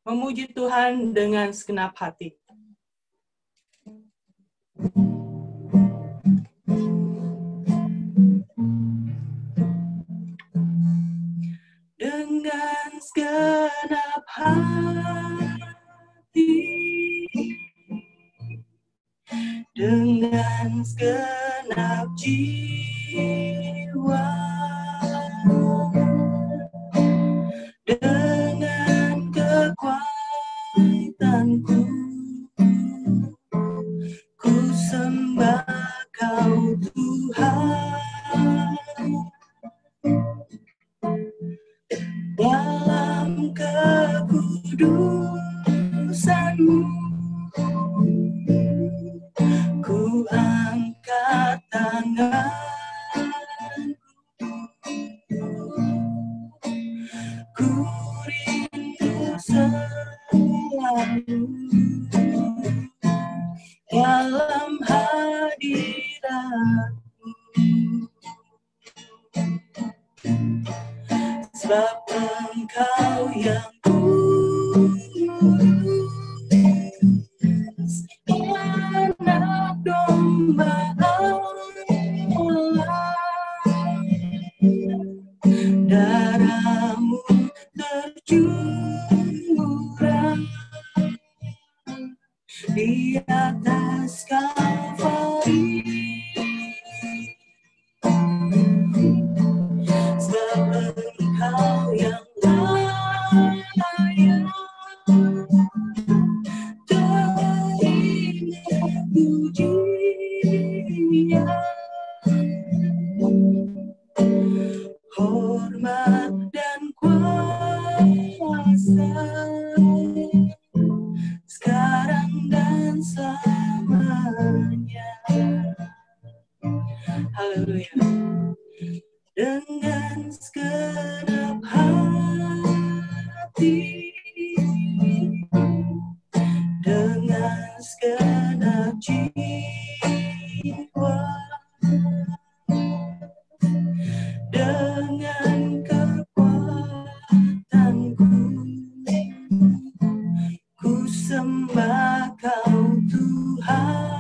memuji Tuhan dengan segenap hati. Dengan segenap hati, dengan segenap jiwa, dengan kekuatanku, ku sembah Kau Tuhan. Dalam kekudusan-Mu, ku angkat tanganku, ku rindu selalu dalam hadirat-Mu. Sebab Engkau yang kudus, Anak Domba Allah, darah-Mu tercurah di atas Kalvari. Sebab Engkau yang layak terima pujian, hormat dan kuasa, sekarang dan selamanya. Haleluya. Dengan segenap hati, dengan segenap jiwa, dengan kekuatanku, ku sembah Kau Tuhan.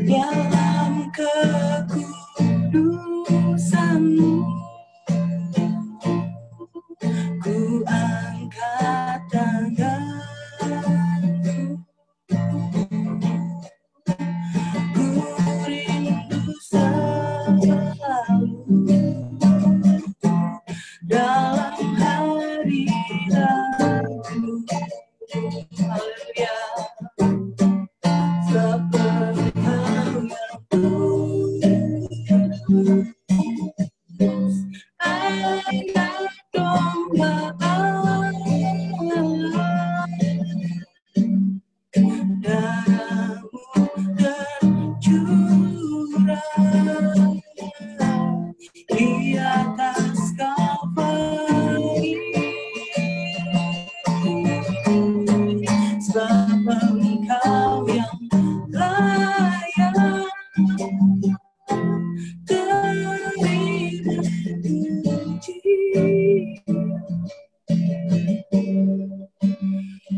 Dalam kekudusan-Mu, ku angkat tanganku, ku rindu selalu dalam hadirat-Mu. Haleluya. Sebab Engkau yang kudus, Anak Domba Allah, darah-Mu tercurah di atas Kalvari. Sebab Engkau yang layak terima puji,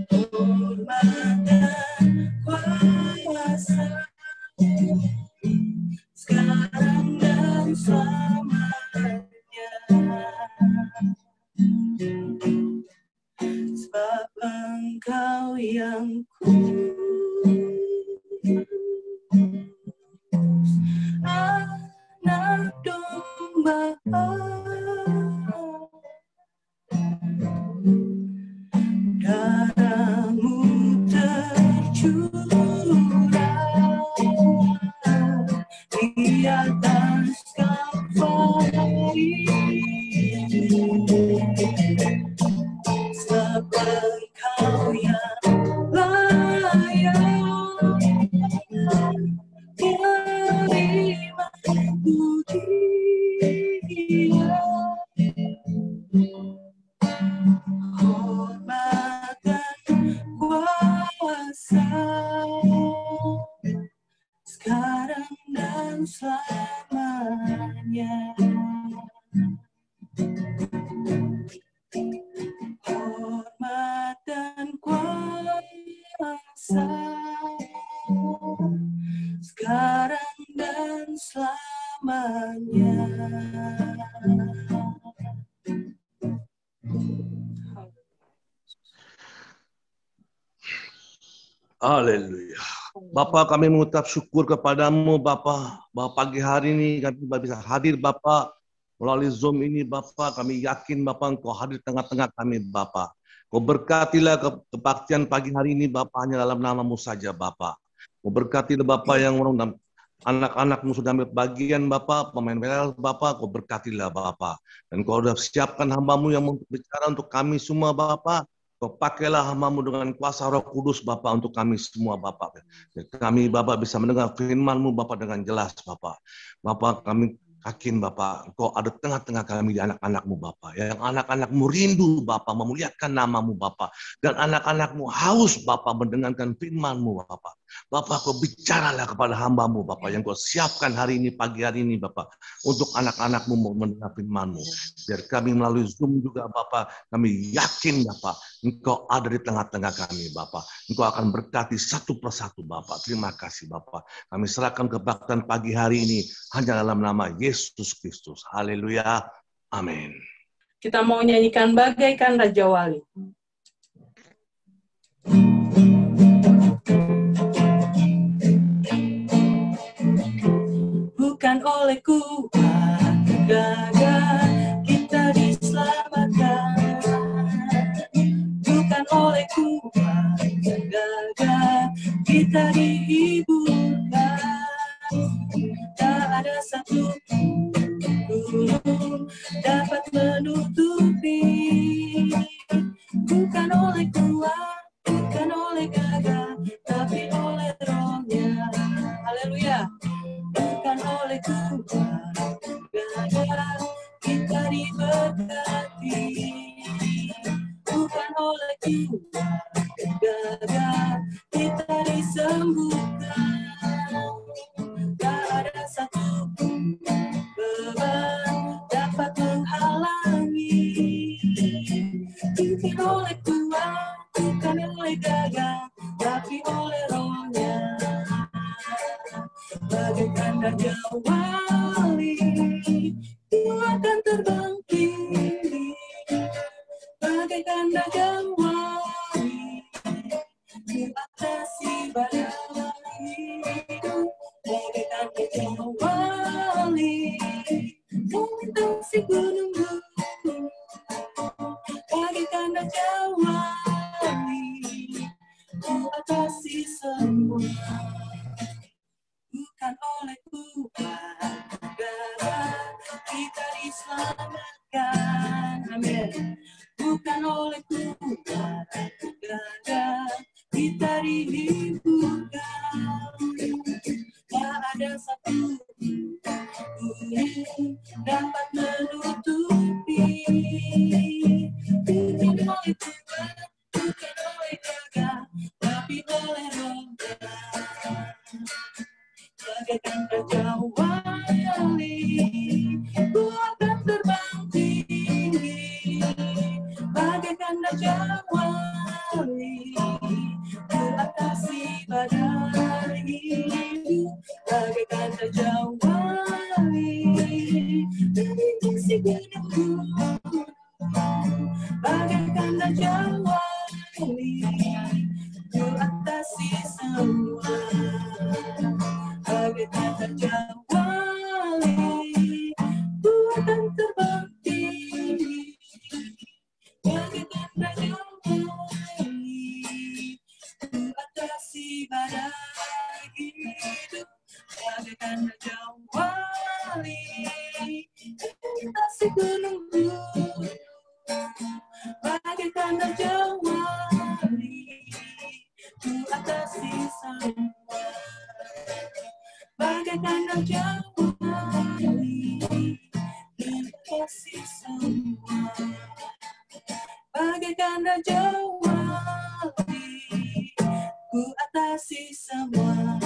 hormat dan kuasa, sekarang dan selamanya. Sebab Engkau yang kudus, Anak Domba Allah, darah-Mu tercurah di atas Kalvari. Sebab Engkau yang selamanya. Haleluya. Bapa, kami mengucap syukur kepadamu Bapa, bahwa pagi hari ini kami bisa hadir Bapa melalui Zoom ini Bapa. Kami yakin Bapa Engkau hadir tengah-tengah kami Bapa. Kau berkatilah kebaktian pagi hari ini Bapa, hanya dalam nama-Mu saja Bapa. Kau berkatilah Bapa yang anak-anakmu sudah ambil bagian Bapa, pemain viral Bapa, Kau berkatilah Bapa. Dan Kau sudah siapkan hamba-Mu yang bicara untuk kami semua Bapa. Kau pakailah hamba-Mu dengan kuasa Roh Kudus Bapa untuk kami semua Bapa. Kami Bapa bisa mendengar firman-Mu Bapa dengan jelas Bapa. Bapa, kami yakin Bapa, Engkau ada tengah-tengah kami di anak-anak-Mu Bapa. Yang anak-anak-Mu rindu Bapa, memuliakan nama-Mu Bapa. Dan anak-anak-Mu haus Bapa mendengarkan firman-Mu Bapa. Bapa, Kau bicaralah kepada hamba-Mu Bapa yang Kau siapkan hari ini, pagi hari ini Bapa. Untuk anak-anak-Mu mendengar firman-Mu. Biar kami melalui Zoom juga Bapa, kami yakin Bapa, Engkau ada di tengah-tengah kami Bapa. Engkau akan berkati satu persatu Bapa. Terima kasih Bapa. Kami serahkan kebaktian pagi hari ini hanya dalam nama Yesus Kristus. Haleluya. Amin. Kita mau nyanyikan bagaikan Raja Wali. Bukan oleh kuat gagah kita diselamatkan, bukan oleh kuat gagah kita dihiburkan. Tak ada satu pun dapat menutupi. Bukan oleh kuat, bukan oleh gagah, tapi oleh Roh-Nya. Haleluya. Bukan oleh kuat gagah kita diberkati, bukan oleh kuat gagah kita disembuhkan. Tak ada satu beban dapat menghalangi. Bukan oleh kuat, bukan oleh gagah, tapi oleh Roh-Nya. Bagaikan Raja Wali, Ku akan terbang tinggi. Bagaikan Raja Wali, Ku atasi badai hidup. Bagaikan Raja Wali, Ku melintasi gunung-gunung. Bagaikan Raja Wali, Ku atasi semua. Bukan oleh kuat gagah kita diselamatkan. Amin. Bukan oleh kuat gagah kita dihiburkan. Tak ada satu pun dapat menutupi. Bukan oleh kuat, bukan oleh gagah, tapi oleh Roh-Nya. Bagaikan Raja Wali, Ku akan terbang tinggi. Bagaikan Raja Wali, Ku atasi badai hidup. Bagaikan Raja Wali, melintasi gunung-gunung. Bagaikan Raja Wali, Ku atasi semua. Bagaikan Raja Wali, Ku akan terbang tinggi. Bagaikan Raja Wali, Ku atasi badai hidup. Bagaikan Raja Wali, melintasi gunung-gunung. Bagaikan Raja Wali, Ku atasi semua. Bagaikan Raja Wali, Ku atasi semua. Bagaikan Raja Wali, Ku atasi semua.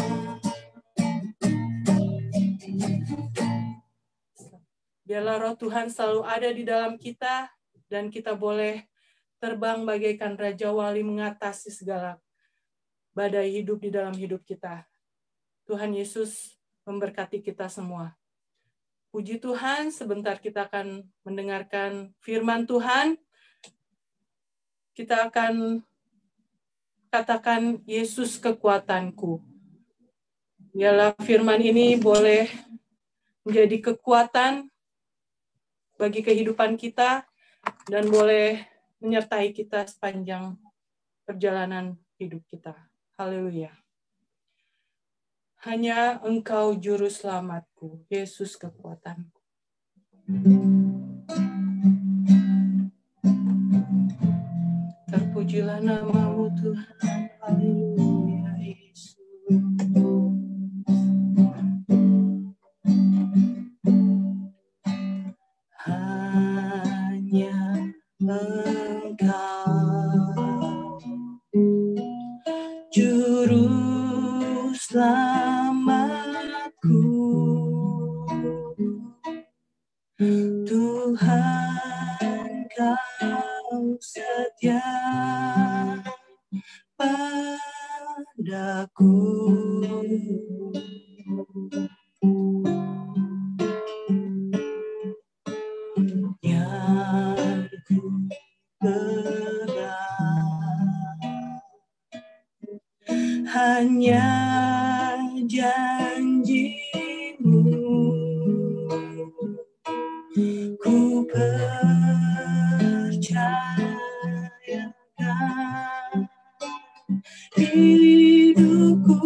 Biarlah Roh Tuhan selalu ada di dalam kita, dan kita boleh terbang bagaikan Raja Wali mengatasi segala badai hidup di dalam hidup kita. Tuhan Yesus memberkati kita semua. Puji Tuhan, sebentar kita akan mendengarkan firman Tuhan. Kita akan katakan, Yesus kekuatanku. Biarlah firman ini boleh menjadi kekuatan bagi kehidupan kita dan boleh menyertai kita sepanjang perjalanan hidup kita. Haleluya. Hanya Engkau juru selamatku, Yesus kekuatanku. Terpujilah nama-Mu Tuhan. Haleluya, Yesus. Hanya Engkau juru selamatku, Tuhan Kau setia padaku. Yang ku pegang hanya janji-Mu, ku percayakan hidupku.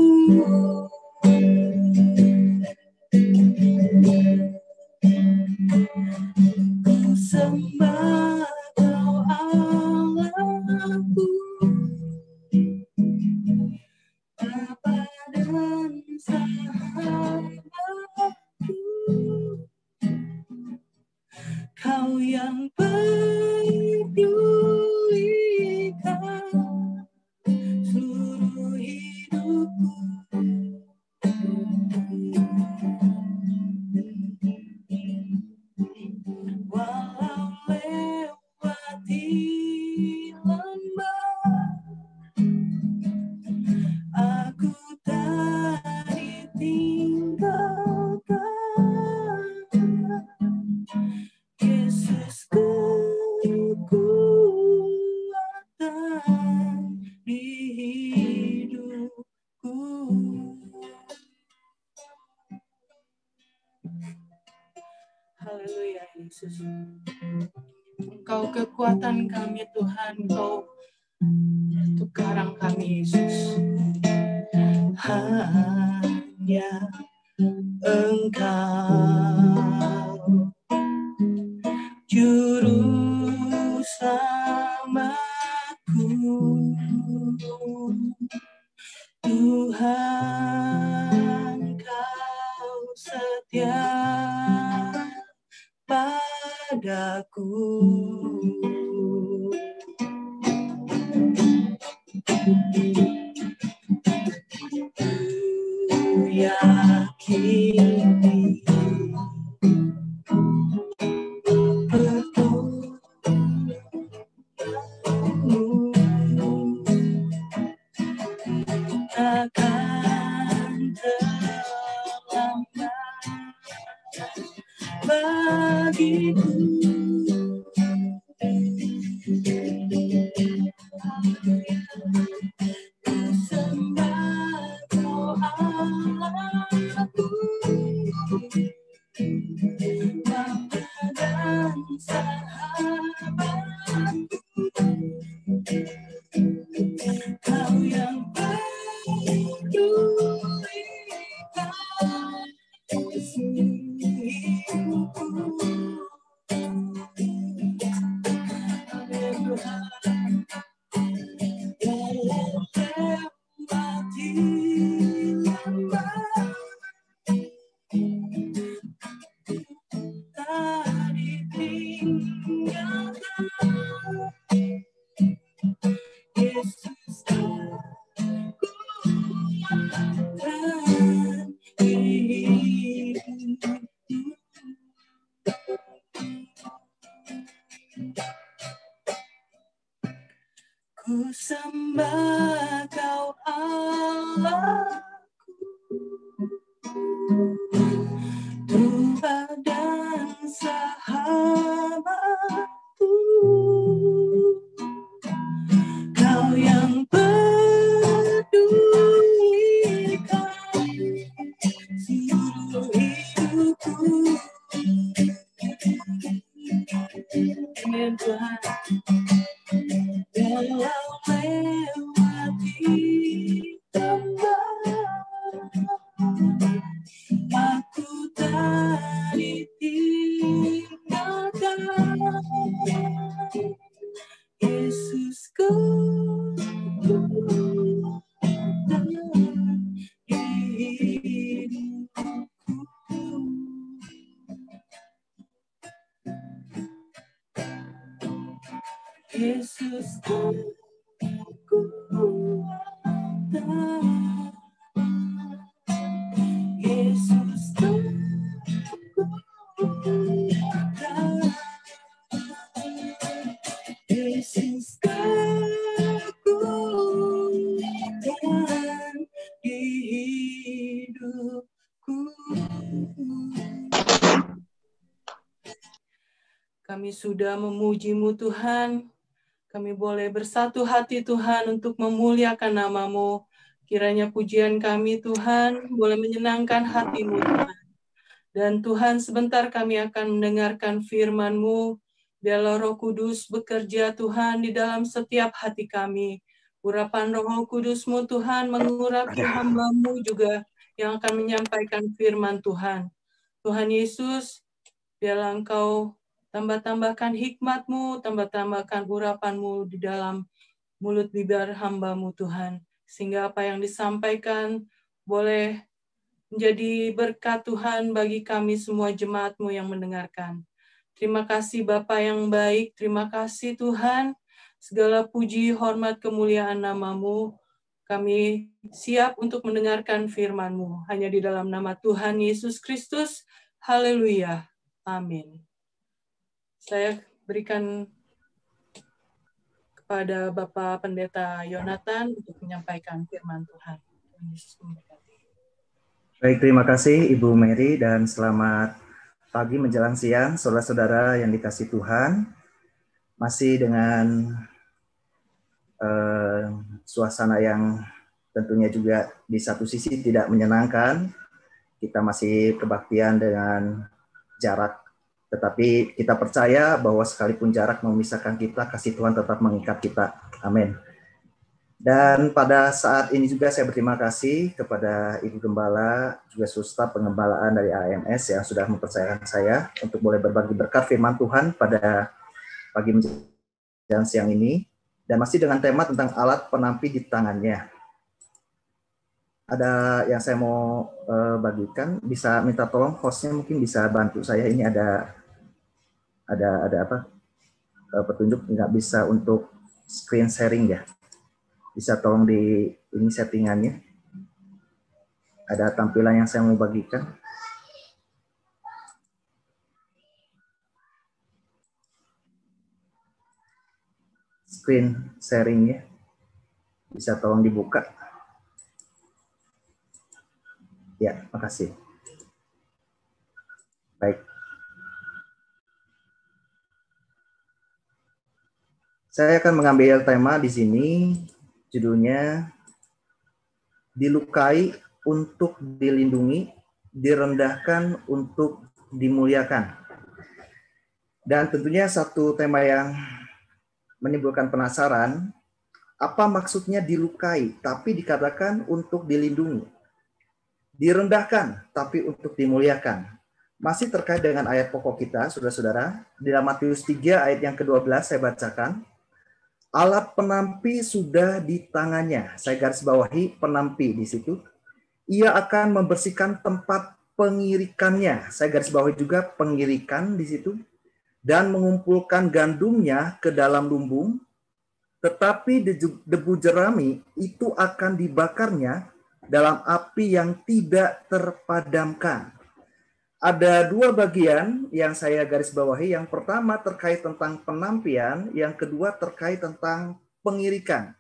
Ku sembah Kau Allahku, Bapa dan sahabatku. Kau yang pedulikan seluruh hidupku. Walau lewati lembah, aku tak ditinggalkan. Yesus kekuatan di hidupku. Haleluya, Yesus. Engkau kekuatan kami, Tuhan. Engkau itu karang kami, Yesus. Hanya Engkau juru selamatku, Tuhan Kau setia padaku. Ku yakini takkan terlambat bagiku. Ku sembah Kau Allahku, Bapa dan sahabatku. Kau yang pedulikan seluruh hidupku. Ku sembah Kau Allahku, Tuhan dan Tuhan, dalam lewati aku tak ditinggalkan. Yesusku dan hidupku. Yesusku kuatan. Yesusku kuatan. Yesus kekuatan di hidupku. Kami sudah memuji-Mu Tuhan. Kami boleh bersatu hati Tuhan untuk memuliakan nama-Mu. Kiranya pujian kami Tuhan boleh menyenangkan hati-Mu Tuhan. Dan Tuhan sebentar kami akan mendengarkan firman-Mu. Biarlah Roh Kudus bekerja Tuhan di dalam setiap hati kami. Urapan Roh Kudus-Mu Tuhan mengurapi hamba-Mu juga yang akan menyampaikan firman Tuhan. Tuhan Yesus, biarlah Engkau tambah-tambahkan hikmat-Mu, tambah-tambahkan urapan-Mu di dalam mulut bibir hamba-Mu Tuhan. Sehingga apa yang disampaikan boleh menjadi berkat Tuhan bagi kami semua jemaat-Mu yang mendengarkan. Terima kasih Bapa yang baik, terima kasih Tuhan. Segala puji, hormat, kemuliaan nama-Mu. Kami siap untuk mendengarkan firman-Mu. Hanya di dalam nama Tuhan Yesus Kristus. Haleluya. Amin. Saya berikan kepada Bapak Pendeta Yonatan untuk menyampaikan firman Tuhan. Baik, terima kasih Ibu Mary dan selamat pagi menjelang siang saudara-saudara yang dikasihi Tuhan. Masih dengan suasana yang tentunya juga di satu sisi tidak menyenangkan. Kita masih kebaktian dengan jarak. Tetapi kita percaya bahwa sekalipun jarak memisahkan kita, kasih Tuhan tetap mengikat kita. Amin. Dan pada saat ini juga saya berterima kasih kepada Ibu Gembala, juga Suster Pengembalaan dari AMS yang sudah mempercayakan saya untuk boleh berbagi berkat firman Tuhan pada pagi menjelang siang ini. Dan masih dengan tema tentang alat penampi di tangannya. Ada yang saya mau bagikan, bisa minta tolong hostnya mungkin bisa bantu saya. Ini ada apa petunjuk nggak bisa untuk screen sharing ya, bisa tolong di ini settingannya, ada tampilan yang saya mau bagikan. Screen sharingnya bisa tolong dibuka ya, makasih. Baik, saya akan mengambil tema di sini, judulnya dilukai untuk dilindungi, direndahkan untuk dimuliakan. Dan tentunya satu tema yang menimbulkan penasaran, apa maksudnya dilukai tapi dikatakan untuk dilindungi, direndahkan tapi untuk dimuliakan. Masih terkait dengan ayat pokok kita, saudara-saudara, di dalam Matius 3 ayat yang ke-12 saya bacakan. Alat penampi sudah di tangannya. Saya garis bawahi penampi di situ. Ia akan membersihkan tempat pengirikannya. Saya garis bawahi juga pengirikan di situ. Dan mengumpulkan gandumnya ke dalam lumbung. Tetapi debu jerami itu akan dibakarnya dalam api yang tidak terpadamkan. Ada dua bagian yang saya garis bawahi. Yang pertama terkait tentang penampian, yang kedua terkait tentang pengirikan.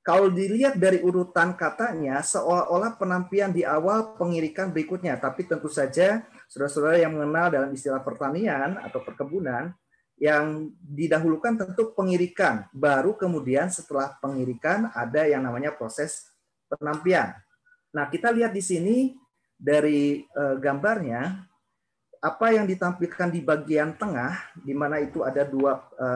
Kalau dilihat dari urutan katanya, seolah-olah penampian di awal, pengirikan berikutnya. Tapi tentu saja, saudara-saudara yang mengenal dalam istilah pertanian atau perkebunan, yang didahulukan tentu pengirikan. Baru kemudian setelah pengirikan ada yang namanya proses penampian. Nah, kita lihat di sini, dari gambarnya, apa yang ditampilkan di bagian tengah, di mana itu ada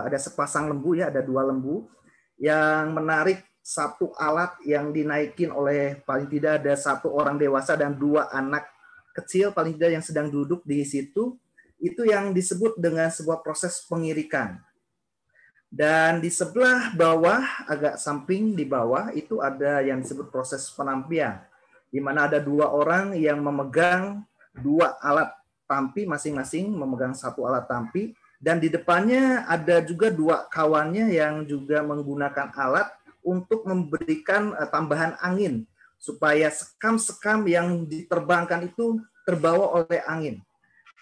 ada sepasang lembu ya, ada 2 lembu yang menarik satu alat yang dinaikin oleh paling tidak ada 1 orang dewasa dan 2 anak kecil paling tidak yang sedang duduk di situ, itu yang disebut dengan sebuah proses pengirikan. Dan di sebelah bawah, agak samping di bawah, itu ada yang disebut proses penampian, di mana ada 2 orang yang memegang 2 alat tampi, masing-masing memegang 1 alat tampi, dan di depannya ada juga 2 kawannya yang juga menggunakan alat untuk memberikan tambahan angin, supaya sekam-sekam yang diterbangkan itu terbawa oleh angin.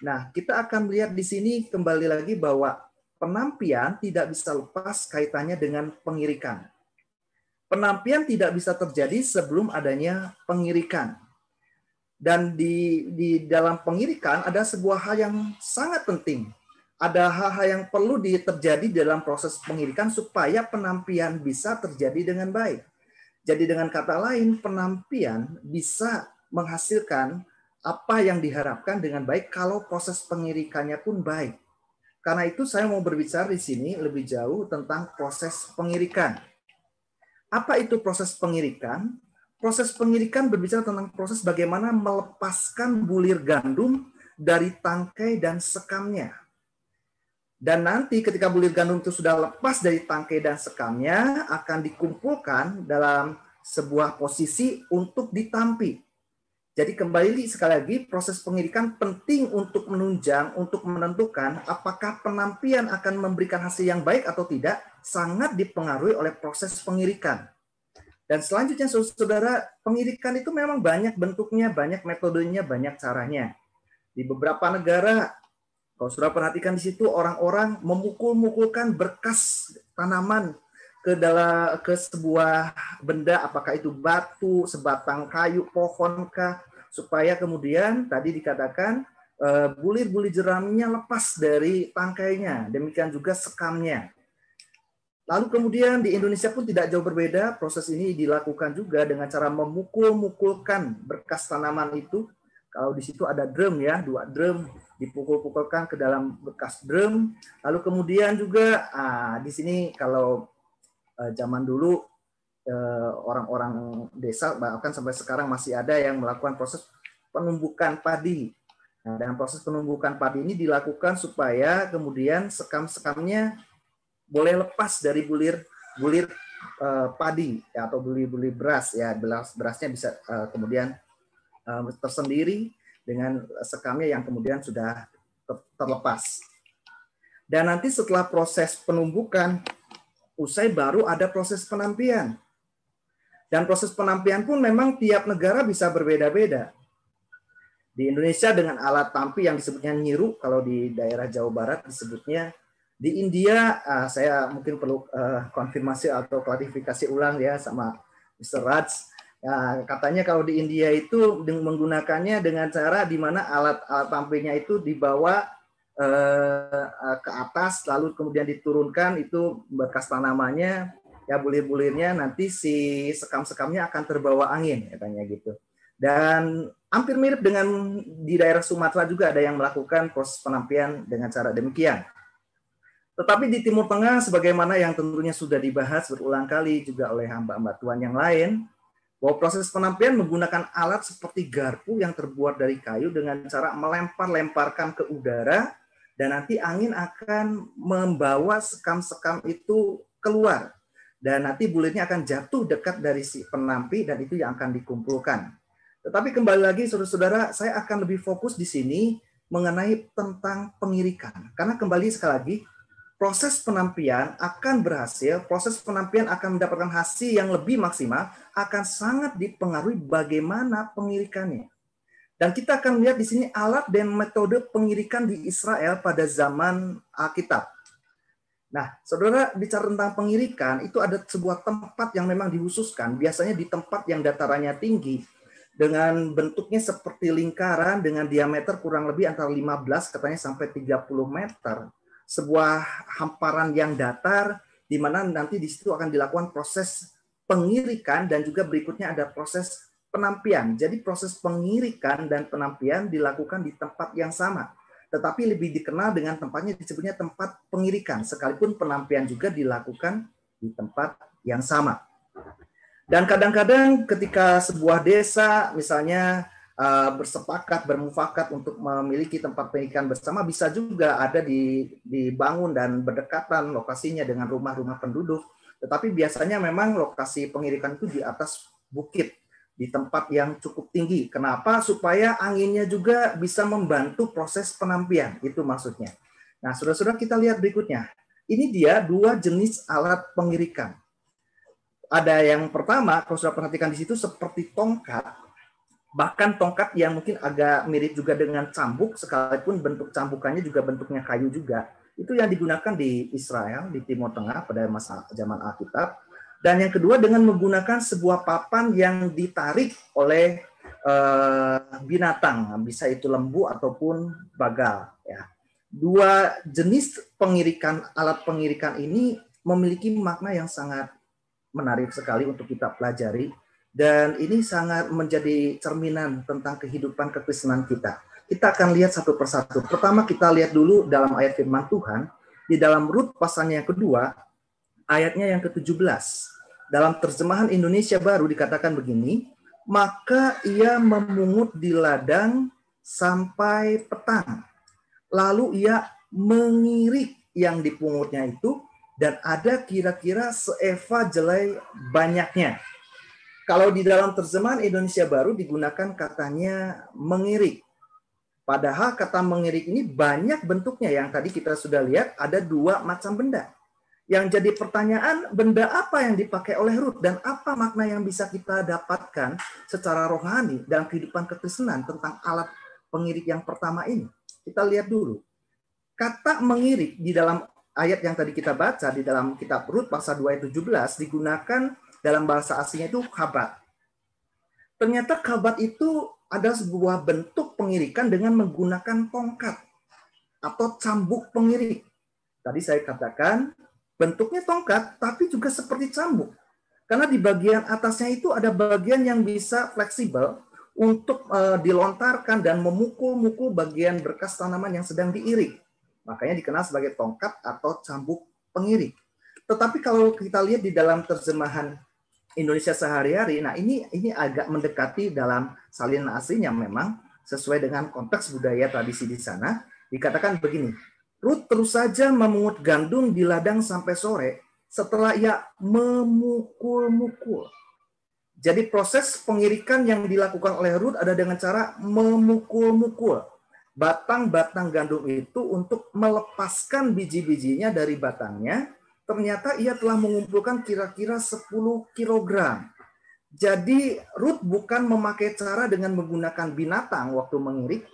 Nah, kita akan melihat di sini kembali lagi bahwa penampian tidak bisa lepas kaitannya dengan pengirikan. Penampian tidak bisa terjadi sebelum adanya pengirikan. Dan di dalam pengirikan ada sebuah hal yang sangat penting. Ada hal-hal yang perlu terjadi dalam proses pengirikan supaya penampian bisa terjadi dengan baik. Jadi dengan kata lain, penampian bisa menghasilkan apa yang diharapkan dengan baik kalau proses pengirikannya pun baik. Karena itu saya mau berbicara di sini lebih jauh tentang proses pengirikan. Apa itu proses pengirikan? Proses pengirikan berbicara tentang proses bagaimana melepaskan bulir gandum dari tangkai dan sekamnya. Dan nanti ketika bulir gandum itu sudah lepas dari tangkai dan sekamnya, akan dikumpulkan dalam sebuah posisi untuk ditampi. Jadi kembali sekali lagi, proses pengirikan penting untuk menunjang, untuk menentukan apakah penampian akan memberikan hasil yang baik atau tidak, sangat dipengaruhi oleh proses pengirikan. Dan selanjutnya, saudara, pengirikan itu memang banyak bentuknya, banyak metodenya, banyak caranya. Di beberapa negara, kalau saudara perhatikan di situ, orang-orang memukul-mukulkan berkas tanaman ke sebuah benda, apakah itu batu, sebatang kayu, pohon kah, supaya kemudian tadi dikatakan bulir-bulir jeraminya lepas dari tangkainya, demikian juga sekamnya. Lalu kemudian di Indonesia pun tidak jauh berbeda, proses ini dilakukan juga dengan cara memukul-mukulkan berkas tanaman itu. Kalau di situ ada drum ya, 2 drum dipukul-pukulkan ke dalam bekas drum. Lalu kemudian juga di sini kalau zaman dulu orang-orang desa bahkan sampai sekarang masih ada yang melakukan proses penumbukan padi. Nah, dan proses penumbukan padi ini dilakukan supaya kemudian sekam-sekamnya boleh lepas dari bulir padi ya, atau bulir beras ya, berasnya bisa kemudian tersendiri dengan sekamnya yang kemudian sudah terlepas. Dan nanti setelah proses penumbukan usai, baru ada proses penampian. Dan proses penampian pun memang tiap negara bisa berbeda-beda. Di Indonesia dengan alat tampi yang disebutnya nyiru, kalau di daerah Jawa Barat disebutnya. Di India, saya mungkin perlu konfirmasi atau klarifikasi ulang ya sama Mr. Raj. Nah, katanya kalau di India itu menggunakannya dengan cara di mana alat tampinya itu dibawa ke atas, lalu kemudian diturunkan itu bekas tanamannya, ya bulir-bulirnya, nanti si sekam-sekamnya akan terbawa angin, katanya gitu. Dan hampir mirip dengan di daerah Sumatera juga ada yang melakukan proses penampian dengan cara demikian. Tetapi di Timur Tengah, sebagaimana yang tentunya sudah dibahas berulang kali juga oleh hamba-hamba Tuhan yang lain, bahwa proses penampian menggunakan alat seperti garpu yang terbuat dari kayu dengan cara melempar-lemparkan ke udara, dan nanti angin akan membawa sekam-sekam itu keluar. Dan nanti bulirnya akan jatuh dekat dari si penampi, dan itu yang akan dikumpulkan. Tetapi kembali lagi, saudara-saudara, saya akan lebih fokus di sini mengenai tentang pengirikan. Karena kembali sekali lagi, proses penampian akan berhasil, proses penampian akan mendapatkan hasil yang lebih maksimal, akan sangat dipengaruhi bagaimana pengirikannya. Dan kita akan melihat di sini alat dan metode pengirikan di Israel pada zaman Alkitab. Nah, saudara, bicara tentang pengirikan, itu ada sebuah tempat yang memang dihususkan, biasanya di tempat yang datarannya tinggi, dengan bentuknya seperti lingkaran, dengan diameter kurang lebih antara 15 katanya sampai 30 meter. Sebuah hamparan yang datar, di mana nanti di situ akan dilakukan proses pengirikan, dan juga berikutnya ada proses penampian. Jadi proses pengirikan dan penampian dilakukan di tempat yang sama. tetapi lebih dikenal dengan tempatnya disebutnya tempat pengirikan, sekalipun penampian juga dilakukan di tempat yang sama. Dan kadang-kadang ketika sebuah desa misalnya bersepakat, bermufakat untuk memiliki tempat pengirikan bersama, bisa juga ada dibangun dan berdekatan lokasinya dengan rumah-rumah penduduk. Tetapi biasanya memang lokasi pengirikan itu di atas bukit, di tempat yang cukup tinggi. Kenapa? Supaya anginnya juga bisa membantu proses penampian. Itu maksudnya. Nah, saudara-saudara, kita lihat berikutnya. Ini dia dua jenis alat pengirikan. Ada yang pertama, kalau sudah perhatikan di situ seperti tongkat, bahkan tongkat yang mungkin agak mirip juga dengan cambuk, sekalipun bentuk cambukannya juga bentuknya kayu juga. Itu yang digunakan di Israel, di Timur Tengah pada masa zaman Alkitab. Dan yang kedua dengan menggunakan sebuah papan yang ditarik oleh binatang, bisa itu lembu ataupun bagal. Ya. Dua jenis pengirikan, alat pengirikan ini memiliki makna yang sangat menarik sekali untuk kita pelajari. Dan ini sangat menjadi cerminan tentang kehidupan kekristenan kita. Kita akan lihat satu persatu. Pertama kita lihat dulu dalam ayat firman Tuhan. Di dalam Rut pasalnya yang kedua, ayatnya yang ke-17. Dalam terjemahan Indonesia Baru dikatakan begini, maka ia memungut di ladang sampai petang. Lalu ia mengirik yang dipungutnya itu, dan ada kira-kira seeva jelai banyaknya. Kalau di dalam terjemahan Indonesia Baru digunakan katanya mengirik. Padahal kata mengirik ini banyak bentuknya. Yang tadi kita sudah lihat ada dua macam benda. Yang jadi pertanyaan, benda apa yang dipakai oleh Rut dan apa makna yang bisa kita dapatkan secara rohani dalam kehidupan kekristenan tentang alat pengirik yang pertama ini. Kita lihat dulu. Kata mengirik di dalam ayat yang tadi kita baca di dalam kitab Rut pasal 2 ayat 17 digunakan dalam bahasa aslinya itu kabat. Ternyata kabat itu adalah sebuah bentuk pengirikan dengan menggunakan tongkat atau cambuk pengirik. Tadi saya katakan bentuknya tongkat, tapi juga seperti cambuk. Karena di bagian atasnya itu ada bagian yang bisa fleksibel untuk dilontarkan dan memukul-mukul bagian berkas tanaman yang sedang diirik. Makanya dikenal sebagai tongkat atau cambuk pengirik. Tetapi kalau kita lihat di dalam terjemahan Indonesia sehari-hari, nah ini agak mendekati dalam salinan aslinya memang sesuai dengan konteks budaya tradisi di sana. Dikatakan begini, Rut terus saja memungut gandum di ladang sampai sore setelah ia memukul-mukul. Jadi proses pengirikan yang dilakukan oleh Rut ada dengan cara memukul-mukul batang-batang gandum itu untuk melepaskan biji-bijinya dari batangnya. Ternyata ia telah mengumpulkan kira-kira 10 kilogram. Jadi Rut bukan memakai cara dengan menggunakan binatang waktu mengirik,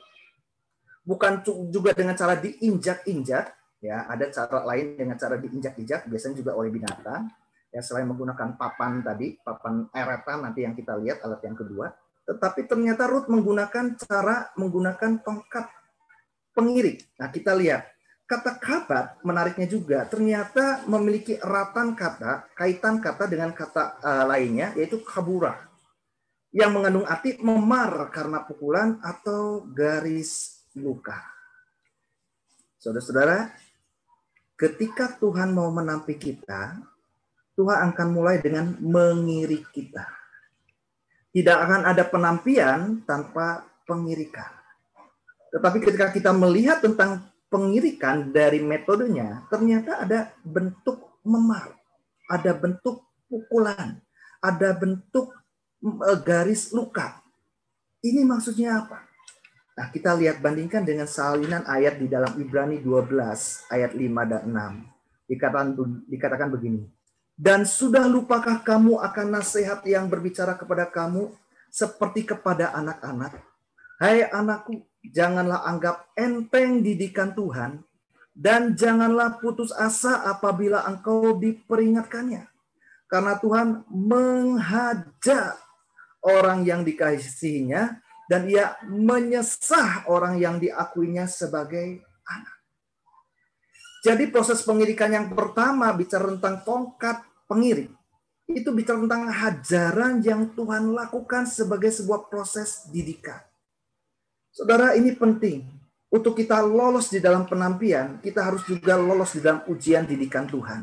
bukan juga dengan cara diinjak-injak, ya ada cara lain dengan cara diinjak-injak, biasanya juga oleh binatang. Ya selain menggunakan papan tadi, papan eretan nanti yang kita lihat alat yang kedua, tetapi ternyata Rut menggunakan tongkat pengirik. Nah kita lihat. Kata kabat menariknya juga ternyata memiliki kaitan kata dengan kata lainnya yaitu kabura yang mengandung arti memar karena pukulan atau garis luka. Saudara-saudara, ketika Tuhan mau menampi kita, Tuhan akan mulai dengan mengirik kita. Tidak akan ada penampian tanpa pengirikan. Tetapi ketika kita melihat tentang pengirikan dari metodenya, ternyata ada bentuk memar, ada bentuk pukulan, ada bentuk garis luka. Ini maksudnya apa? Nah, kita lihat bandingkan dengan salinan ayat di dalam Ibrani 12 ayat 5 dan 6. Dikatakan begini. Dan sudah lupakah kamu akan nasihat yang berbicara kepada kamu seperti kepada anak-anak? Hai anakku, janganlah anggap enteng didikan Tuhan, dan janganlah putus asa apabila engkau diperingatkannya. Karena Tuhan menghajar orang yang dikasihinya, dan ia menyesah orang yang diakuinya sebagai anak. Jadi proses pengirikan yang pertama bicara tentang tongkat pengirik. Itu bicara tentang hajaran yang Tuhan lakukan sebagai sebuah proses didikan. Saudara, ini penting. untuk kita lolos di dalam penampian, kita harus juga lolos di dalam ujian didikan Tuhan.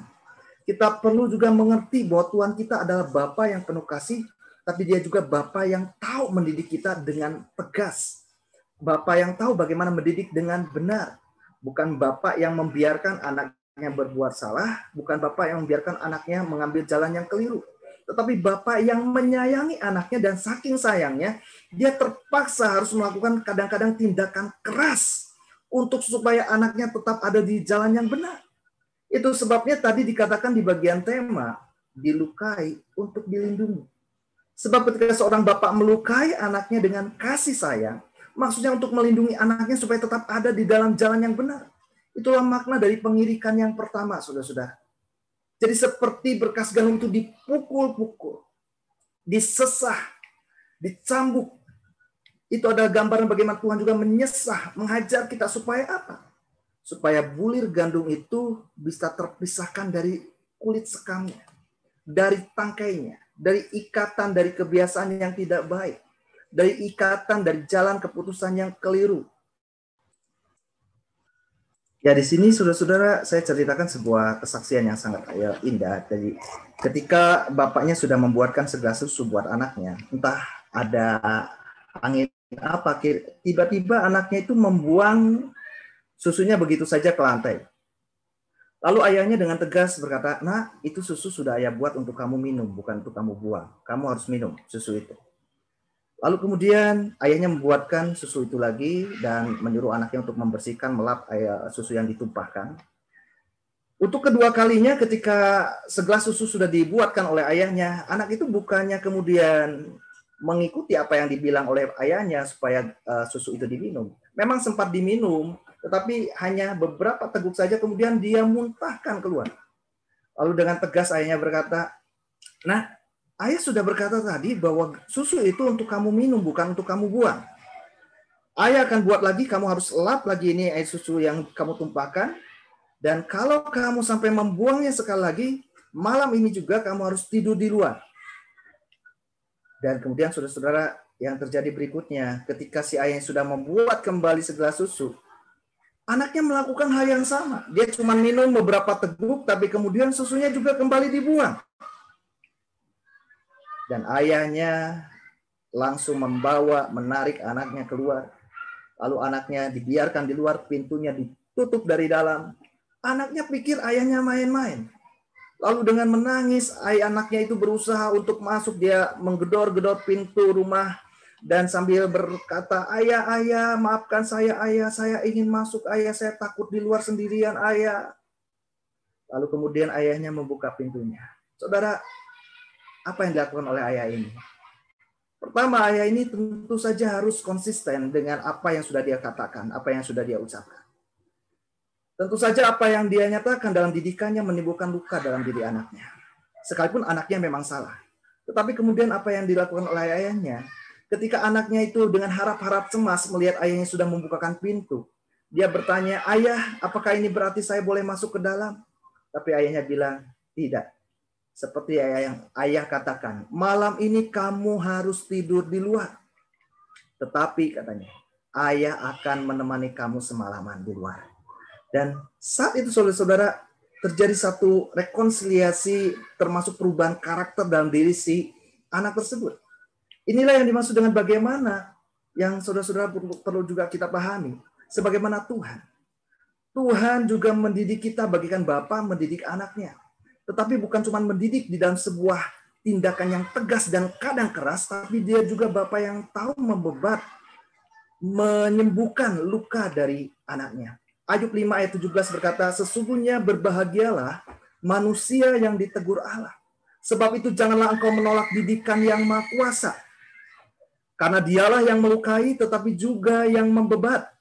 Kita perlu juga mengerti bahwa Tuhan kita adalah Bapa yang penuh kasih, tapi dia juga Bapa yang tahu mendidik kita dengan tegas. Bapa yang tahu bagaimana mendidik dengan benar. Bukan Bapa yang membiarkan anaknya berbuat salah, bukan Bapa yang membiarkan anaknya mengambil jalan yang keliru. Tetapi Bapa yang menyayangi anaknya, dan saking sayangnya, dia terpaksa harus melakukan kadang-kadang tindakan keras untuk supaya anaknya tetap ada di jalan yang benar. Itu sebabnya tadi dikatakan di bagian tema, dilukai untuk dilindungi. Sebab ketika seorang bapak melukai anaknya dengan kasih sayang, maksudnya untuk melindungi anaknya supaya tetap ada di dalam jalan yang benar. Itulah makna dari pengirikan yang pertama, saudara-saudara. Jadi seperti berkas gandum itu dipukul-pukul, disesah, dicambuk. Itu adalah gambaran bagaimana Tuhan juga menyesah, menghajar kita supaya apa? Supaya bulir gandum itu bisa terpisahkan dari kulit sekamnya, dari tangkainya, dari ikatan, dari kebiasaan yang tidak baik, dari ikatan, dari jalan keputusan yang keliru. Ya, di sini saudara-saudara, saya ceritakan sebuah kesaksian yang sangat indah. Jadi ketika bapaknya sudah membuatkan segelas susu buat anaknya, entah ada angin apa, tiba-tiba anaknya itu membuang susunya begitu saja ke lantai. Lalu ayahnya dengan tegas berkata, "Nak, itu susu sudah ayah buat untuk kamu minum, bukan untuk kamu buang. Kamu harus minum susu itu." Lalu kemudian ayahnya membuatkan susu itu lagi dan menyuruh anaknya untuk membersihkan melap susu yang ditumpahkan. Untuk kedua kalinya ketika segelas susu sudah dibuatkan oleh ayahnya, anak itu bukannya kemudian mengikuti apa yang dibilang oleh ayahnya supaya susu itu diminum. Memang sempat diminum, tetapi hanya beberapa teguk saja kemudian dia muntahkan keluar. Lalu dengan tegas ayahnya berkata, "Nah, ayah sudah berkata tadi bahwa susu itu untuk kamu minum, bukan untuk kamu buang. Ayah akan buat lagi, kamu harus lap lagi ini air susu yang kamu tumpahkan. Dan kalau kamu sampai membuangnya sekali lagi, malam ini juga kamu harus tidur di luar." Dan kemudian saudara-saudara, yang terjadi berikutnya, ketika si ayah sudah membuat kembali segelas susu, anaknya melakukan hal yang sama. Dia cuma minum beberapa teguk, tapi kemudian susunya juga kembali dibuang. Dan ayahnya langsung menarik anaknya keluar. Lalu anaknya dibiarkan di luar, pintunya ditutup dari dalam. Anaknya pikir ayahnya main-main. Lalu dengan menangis, anaknya itu berusaha untuk masuk. Dia menggedor-gedor pintu rumah dan sambil berkata, "Ayah, maafkan saya, ayah. Saya ingin masuk, ayah. Saya takut di luar sendirian, ayah." Lalu kemudian ayahnya membuka pintunya. Saudara, apa yang dilakukan oleh ayah ini? Pertama, ayah ini tentu saja harus konsisten dengan apa yang sudah dia katakan, apa yang sudah dia ucapkan. Tentu saja apa yang dia nyatakan dalam didikannya menimbulkan luka dalam diri anaknya. Sekalipun anaknya memang salah. Tetapi kemudian apa yang dilakukan oleh ayahnya, ketika anaknya itu dengan harap-harap cemas melihat ayahnya sudah membukakan pintu, dia bertanya, "Ayah, apakah ini berarti saya boleh masuk ke dalam?" Tapi ayahnya bilang, "Tidak. Seperti yang ayah katakan, malam ini kamu harus tidur di luar. Tetapi," katanya, "ayah akan menemani kamu semalaman di luar." Dan saat itu saudara-saudara terjadi satu rekonsiliasi termasuk perubahan karakter dalam diri si anak tersebut. Inilah yang dimaksud dengan bagaimana yang saudara-saudara perlu juga kita pahami. Sebagaimana Tuhan juga mendidik kita bagikan Bapa mendidik anaknya. Tetapi bukan cuma mendidik di dalam sebuah tindakan yang tegas dan kadang keras, tapi dia juga Bapa yang tahu membebat, menyembuhkan luka dari anaknya. Ayub 5 ayat 17 berkata, "Sesungguhnya berbahagialah manusia yang ditegur Allah. Sebab itu janganlah engkau menolak didikan yang Maha Kuasa. Karena dialah yang melukai tetapi juga yang membebat.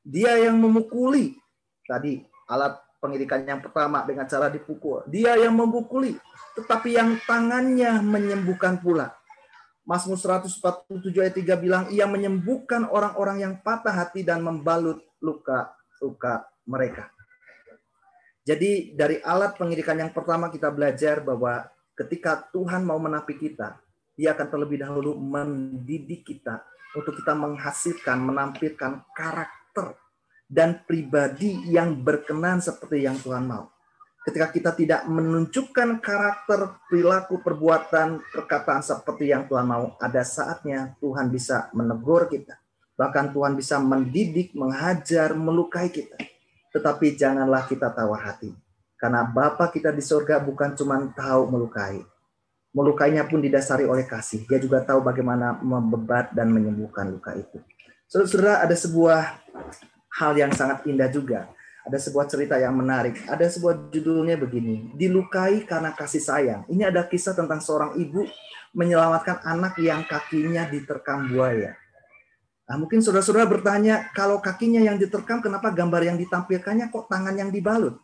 Dia yang memukuli." Tadi alat pendidikan yang pertama dengan cara dipukul. Dia yang memukuli tetapi yang tangannya menyembuhkan pula. Mazmur 147 ayat 3 bilang, "Ia menyembuhkan orang-orang yang patah hati dan membalut luka mereka." Jadi dari alat pendidikan yang pertama kita belajar bahwa ketika Tuhan mau menapi kita, Dia akan terlebih dahulu mendidik kita untuk kita menghasilkan, menampilkan karakter dan pribadi yang berkenan seperti yang Tuhan mau. Ketika kita tidak menunjukkan karakter, perilaku, perbuatan, perkataan seperti yang Tuhan mau, ada saatnya Tuhan bisa menegur kita. Bahkan Tuhan bisa mendidik, menghajar, melukai kita. Tetapi janganlah kita tawar hati. Karena Bapa kita di surga bukan cuma tahu melukai. Melukainya pun didasari oleh kasih. Dia juga tahu bagaimana membebat dan menyembuhkan luka itu. Saudara, ada sebuah hal yang sangat indah juga. Ada sebuah cerita yang menarik. Ada sebuah judulnya begini. Dilukai karena kasih sayang. Ini ada kisah tentang seorang ibu menyelamatkan anak yang kakinya diterkam buaya. Nah, mungkin saudara-saudara bertanya, kalau kakinya yang diterkam, kenapa gambar yang ditampilkannya kok tangan yang dibalut?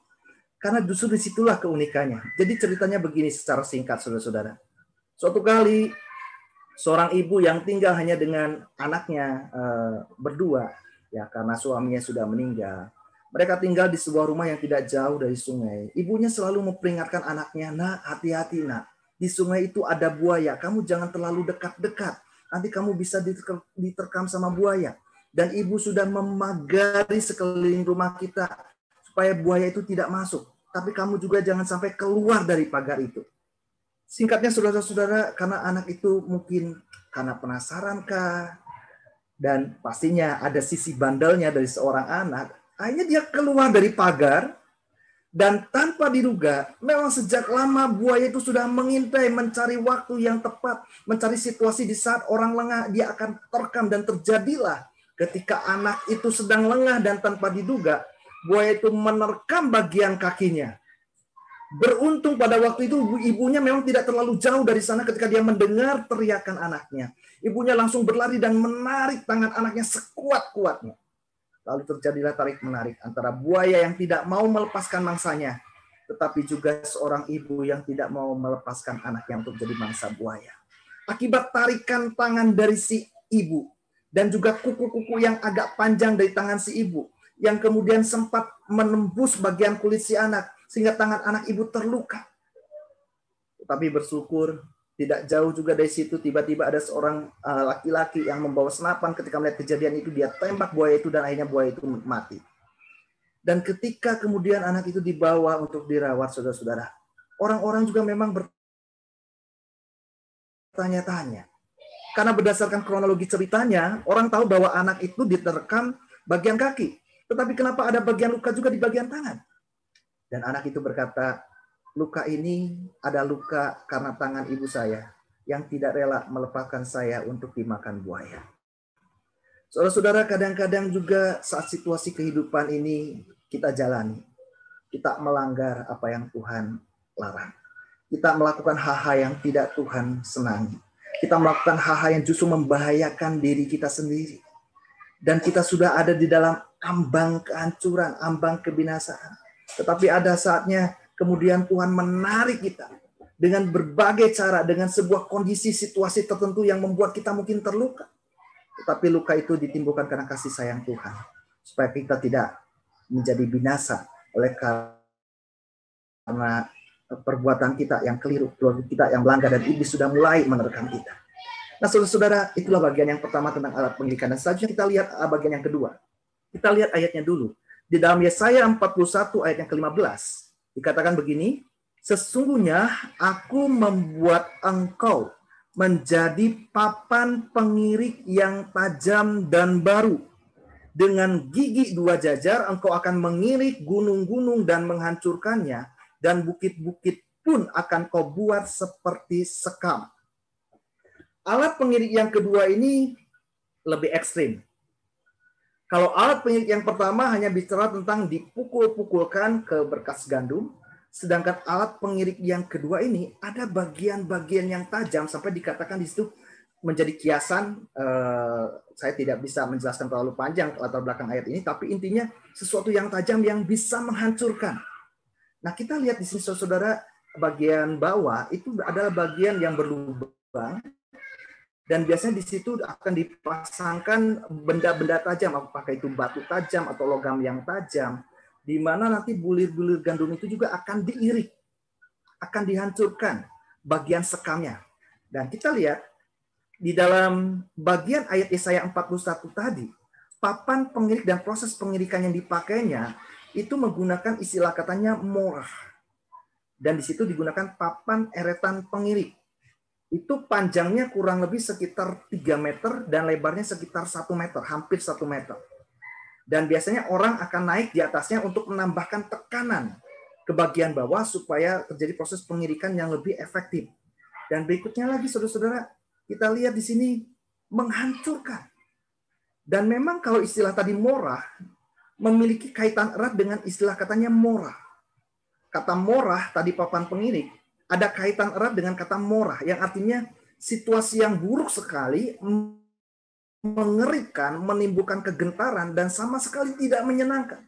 Karena justru disitulah keunikannya. Jadi ceritanya begini secara singkat, saudara-saudara. Suatu kali, seorang ibu yang tinggal hanya dengan anaknya berdua, ya karena suaminya sudah meninggal. Mereka tinggal di sebuah rumah yang tidak jauh dari sungai. Ibunya selalu memperingatkan anaknya, "Nak, hati-hati nak. Di sungai itu ada buaya. Kamu jangan terlalu dekat-dekat. Nanti kamu bisa diterkam sama buaya." Dan ibu sudah memagari sekeliling rumah kita supaya buaya itu tidak masuk. Tapi kamu juga jangan sampai keluar dari pagar itu. Singkatnya saudara-saudara, karena anak itu mungkin karena penasaran kah, dan pastinya ada sisi bandelnya dari seorang anak, akhirnya dia keluar dari pagar, dan tanpa diduga, memang sejak lama buaya itu sudah mengintai, mencari waktu yang tepat, mencari situasi di saat orang lengah, dia akan terkam. Dan terjadilah ketika anak itu sedang lengah dan tanpa diduga, buaya itu menerkam bagian kakinya. Beruntung pada waktu itu ibunya memang tidak terlalu jauh dari sana ketika dia mendengar teriakan anaknya. Ibunya langsung berlari dan menarik tangan anaknya sekuat-kuatnya. Lalu terjadilah tarik-menarik antara buaya yang tidak mau melepaskan mangsanya, tetapi juga seorang ibu yang tidak mau melepaskan anaknya untuk jadi mangsa buaya. Akibat tarikan tangan dari si ibu, dan juga kuku-kuku yang agak panjang dari tangan si ibu, yang kemudian sempat menembus bagian kulit si anak, sehingga tangan anak ibu terluka. Tetapi bersyukur, tidak jauh juga dari situ, tiba-tiba ada seorang laki-laki yang membawa senapan. Ketika melihat kejadian itu, dia tembak buaya itu dan akhirnya buaya itu mati. Dan ketika kemudian anak itu dibawa untuk dirawat, saudara-saudara, orang-orang juga memang bertanya-tanya. Karena berdasarkan kronologi ceritanya, orang tahu bahwa anak itu diterkam bagian kaki. Tetapi kenapa ada bagian luka juga di bagian tangan? Dan anak itu berkata, "Luka ini ada luka karena tangan ibu saya yang tidak rela melepaskan saya untuk dimakan buaya." Saudara-saudara, kadang-kadang juga saat situasi kehidupan ini kita jalani, kita melanggar apa yang Tuhan larang. Kita melakukan hal-hal yang tidak Tuhan senangi. Kita melakukan hal-hal yang justru membahayakan diri kita sendiri. Dan kita sudah ada di dalam ambang kehancuran, ambang kebinasaan. Tetapi ada saatnya kemudian Tuhan menarik kita dengan berbagai cara, dengan sebuah kondisi situasi tertentu yang membuat kita mungkin terluka. Tetapi luka itu ditimbulkan karena kasih sayang Tuhan. Supaya kita tidak menjadi binasa oleh karena perbuatan kita yang keliru, keluarga kita yang melanggar, dan iblis sudah mulai menerkam kita. Nah, saudara-saudara, itulah bagian yang pertama tentang alat pengirikan. Dan selanjutnya kita lihat bagian yang kedua. Kita lihat ayatnya dulu. Di dalam Yesaya 41 ayat yang ke-15, dikatakan begini, "Sesungguhnya aku membuat engkau menjadi papan pengirik yang tajam dan baru. Dengan gigi 2 jajar engkau akan mengirik gunung-gunung dan menghancurkannya, dan bukit-bukit pun akan kau buat seperti sekam." Alat pengirik yang kedua ini lebih ekstrim. Kalau alat pengirik yang pertama hanya bicara tentang dipukul-pukulkan ke berkas gandum, sedangkan alat pengirik yang kedua ini ada bagian-bagian yang tajam sampai dikatakan di situ menjadi kiasan. Saya tidak bisa menjelaskan terlalu panjang latar belakang ayat ini, tapi intinya sesuatu yang tajam yang bisa menghancurkan. Nah, kita lihat di sini, saudara, bagian bawah itu adalah bagian yang berlubang. Dan biasanya di situ akan dipasangkan benda-benda tajam, apakah itu batu tajam atau logam yang tajam, di mana nanti bulir-bulir gandum itu juga akan diirik, akan dihancurkan bagian sekamnya. Dan kita lihat di dalam bagian ayat Yesaya 41 tadi, papan pengirik dan proses pengirikan yang dipakainya itu menggunakan istilah katanya morah. Dan di situ digunakan papan eretan pengirik. Itu panjangnya kurang lebih sekitar 3 meter dan lebarnya sekitar 1 meter, hampir 1 meter. Dan biasanya orang akan naik di atasnya untuk menambahkan tekanan ke bagian bawah supaya terjadi proses pengirikan yang lebih efektif. Dan berikutnya lagi, saudara-saudara, kita lihat di sini menghancurkan. Dan memang kalau istilah tadi morah memiliki kaitan erat dengan istilah katanya morah. Kata morah tadi papan pengirik ada kaitan erat dengan kata morah yang artinya situasi yang buruk sekali, mengerikan, menimbulkan kegentaran dan sama sekali tidak menyenangkan.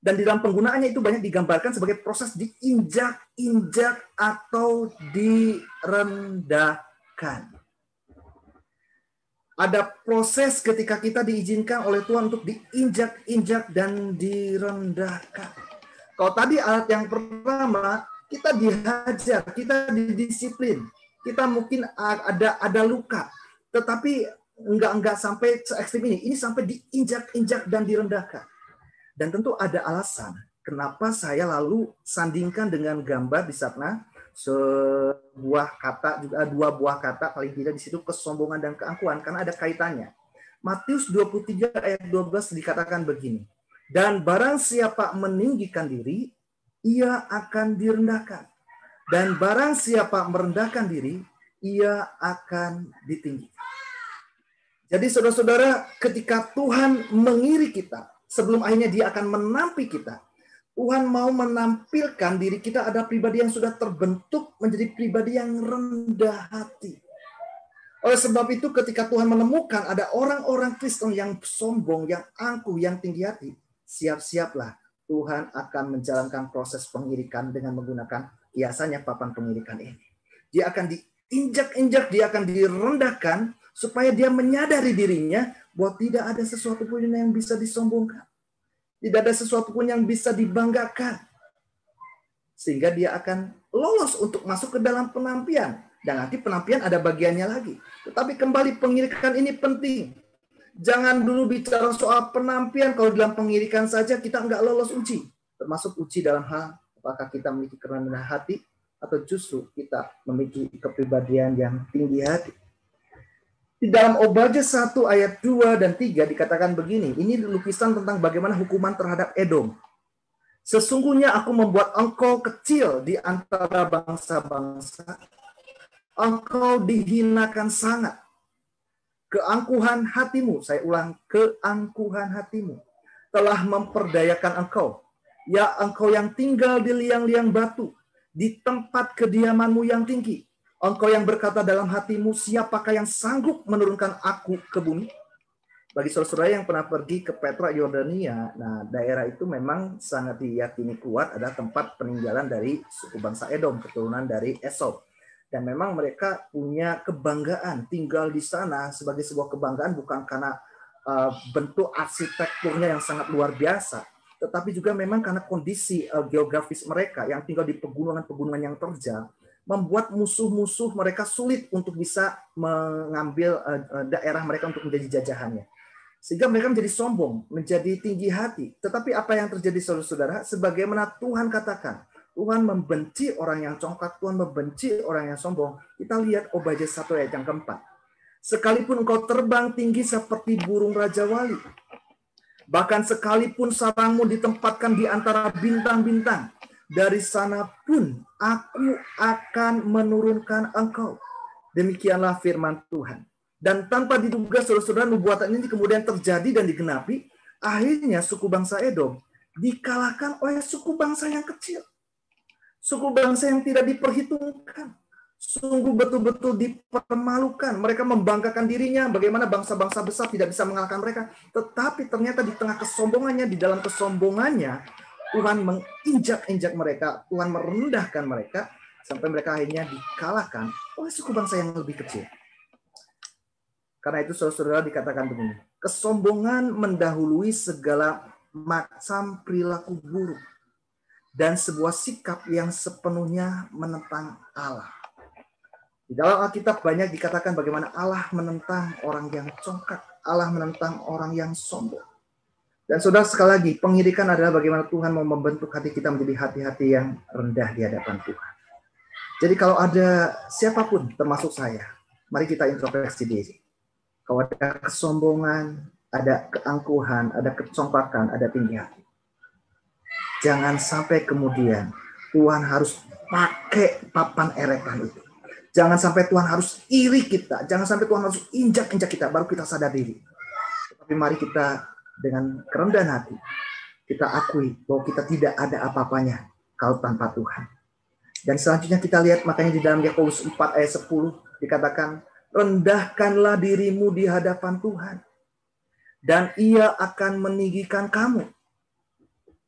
Dan di dalam penggunaannya itu banyak digambarkan sebagai proses diinjak-injak atau direndahkan. Ada proses ketika kita diizinkan oleh Tuhan untuk diinjak-injak dan direndahkan. Kalau tadi alat yang pertama, kita dihajar, kita didisiplin, kita mungkin ada luka, tetapi enggak sampai se ekstrim ini. Ini sampai diinjak-injak dan direndahkan. Dan tentu ada alasan kenapa saya lalu sandingkan dengan gambar di sana sebuah kata, juga 2 buah kata paling tidak di situ, kesombongan dan keangkuhan, karena ada kaitannya. Matius 23 ayat 12 dikatakan begini, dan barang siapa meninggikan diri, ia akan direndahkan. Dan barang siapa merendahkan diri, ia akan ditinggikan. Jadi saudara-saudara, ketika Tuhan mengiri kita, sebelum akhirnya dia akan menampi kita, Tuhan mau menampilkan diri kita ada pribadi yang sudah terbentuk menjadi pribadi yang rendah hati. Oleh sebab itu ketika Tuhan menemukan ada orang-orang Kristen yang sombong, yang angkuh, yang tinggi hati, siap-siaplah Tuhan akan menjalankan proses pengirikan dengan menggunakan biasanya papan pengirikan ini. Dia akan diinjak-injak, dia akan direndahkan supaya dia menyadari dirinya bahwa tidak ada sesuatu pun yang bisa disombongkan. Tidak ada sesuatu pun yang bisa dibanggakan. Sehingga dia akan lolos untuk masuk ke dalam penampian. Dan nanti penampian ada bagiannya lagi. Tetapi kembali pengirikan ini penting. Jangan dulu bicara soal penampian. Kalau dalam pengirikan saja kita nggak lolos uji. Termasuk uji dalam hal apakah kita memiliki kerendahan hati atau justru kita memiliki kepribadian yang tinggi hati. Di dalam Obadya 1 ayat 2 dan 3 dikatakan begini. Ini lukisan tentang bagaimana hukuman terhadap Edom. Sesungguhnya aku membuat engkau kecil di antara bangsa-bangsa. Engkau dihinakan sangat. Keangkuhan hatimu, saya ulang, keangkuhan hatimu telah memperdayakan engkau. Ya engkau yang tinggal di liang-liang batu, di tempat kediamanmu yang tinggi. Engkau yang berkata dalam hatimu, siapakah yang sanggup menurunkan aku ke bumi? Bagi saudara-saudara yang pernah pergi ke Petra, Yordania, nah daerah itu memang sangat diyakini kuat ada tempat peninggalan dari suku bangsa Edom, keturunan dari Esau. Dan memang mereka punya kebanggaan tinggal di sana sebagai sebuah kebanggaan bukan karena bentuk arsitekturnya yang sangat luar biasa, tetapi juga memang karena kondisi geografis mereka yang tinggal di pegunungan-pegunungan yang terjal, membuat musuh-musuh mereka sulit untuk bisa mengambil daerah mereka untuk menjadi jajahannya. Sehingga mereka menjadi sombong, menjadi tinggi hati. Tetapi apa yang terjadi saudara-saudara? Sebagaimana Tuhan katakan, Tuhan membenci orang yang congkak, Tuhan membenci orang yang sombong. Kita lihat Obadya 1 ayat yang keempat. Sekalipun engkau terbang tinggi seperti burung Raja Wali, bahkan sekalipun sarangmu ditempatkan di antara bintang-bintang, dari sana pun aku akan menurunkan engkau. Demikianlah firman Tuhan. Dan tanpa diduga saudara-saudara nubuatan ini kemudian terjadi dan digenapi. Akhirnya suku bangsa Edom dikalahkan oleh suku bangsa yang kecil. Suku bangsa yang tidak diperhitungkan. Sungguh betul-betul dipermalukan. Mereka membanggakan dirinya bagaimana bangsa-bangsa besar tidak bisa mengalahkan mereka. Tetapi ternyata di tengah kesombongannya, di dalam kesombongannya, Tuhan menginjak-injak mereka, Tuhan merendahkan mereka, sampai mereka akhirnya dikalahkan oleh suku bangsa yang lebih kecil. Karena itu saudara-saudara dikatakan begini, kesombongan mendahului segala macam perilaku buruk dan sebuah sikap yang sepenuhnya menentang Allah. Di dalam Alkitab banyak dikatakan bagaimana Allah menentang orang yang congkak. Allah menentang orang yang sombong. Dan saudara, sekali lagi, pengirikan adalah bagaimana Tuhan mau membentuk hati kita menjadi hati-hati yang rendah di hadapan Tuhan. Jadi kalau ada siapapun, termasuk saya, mari kita introspeksi diri. Kalau ada kesombongan, ada keangkuhan, ada kecongkakan, ada tinggi hati, jangan sampai kemudian Tuhan harus pakai papan eretan itu. Jangan sampai Tuhan harus iri kita. Jangan sampai Tuhan harus injak-injak kita, baru kita sadar diri. Tapi mari kita dengan kerendahan hati, kita akui bahwa kita tidak ada apa-apanya kalau tanpa Tuhan. Dan selanjutnya kita lihat, makanya di dalam Yakobus 4 ayat 10 dikatakan, rendahkanlah dirimu di hadapan Tuhan, dan Ia akan meninggikan kamu.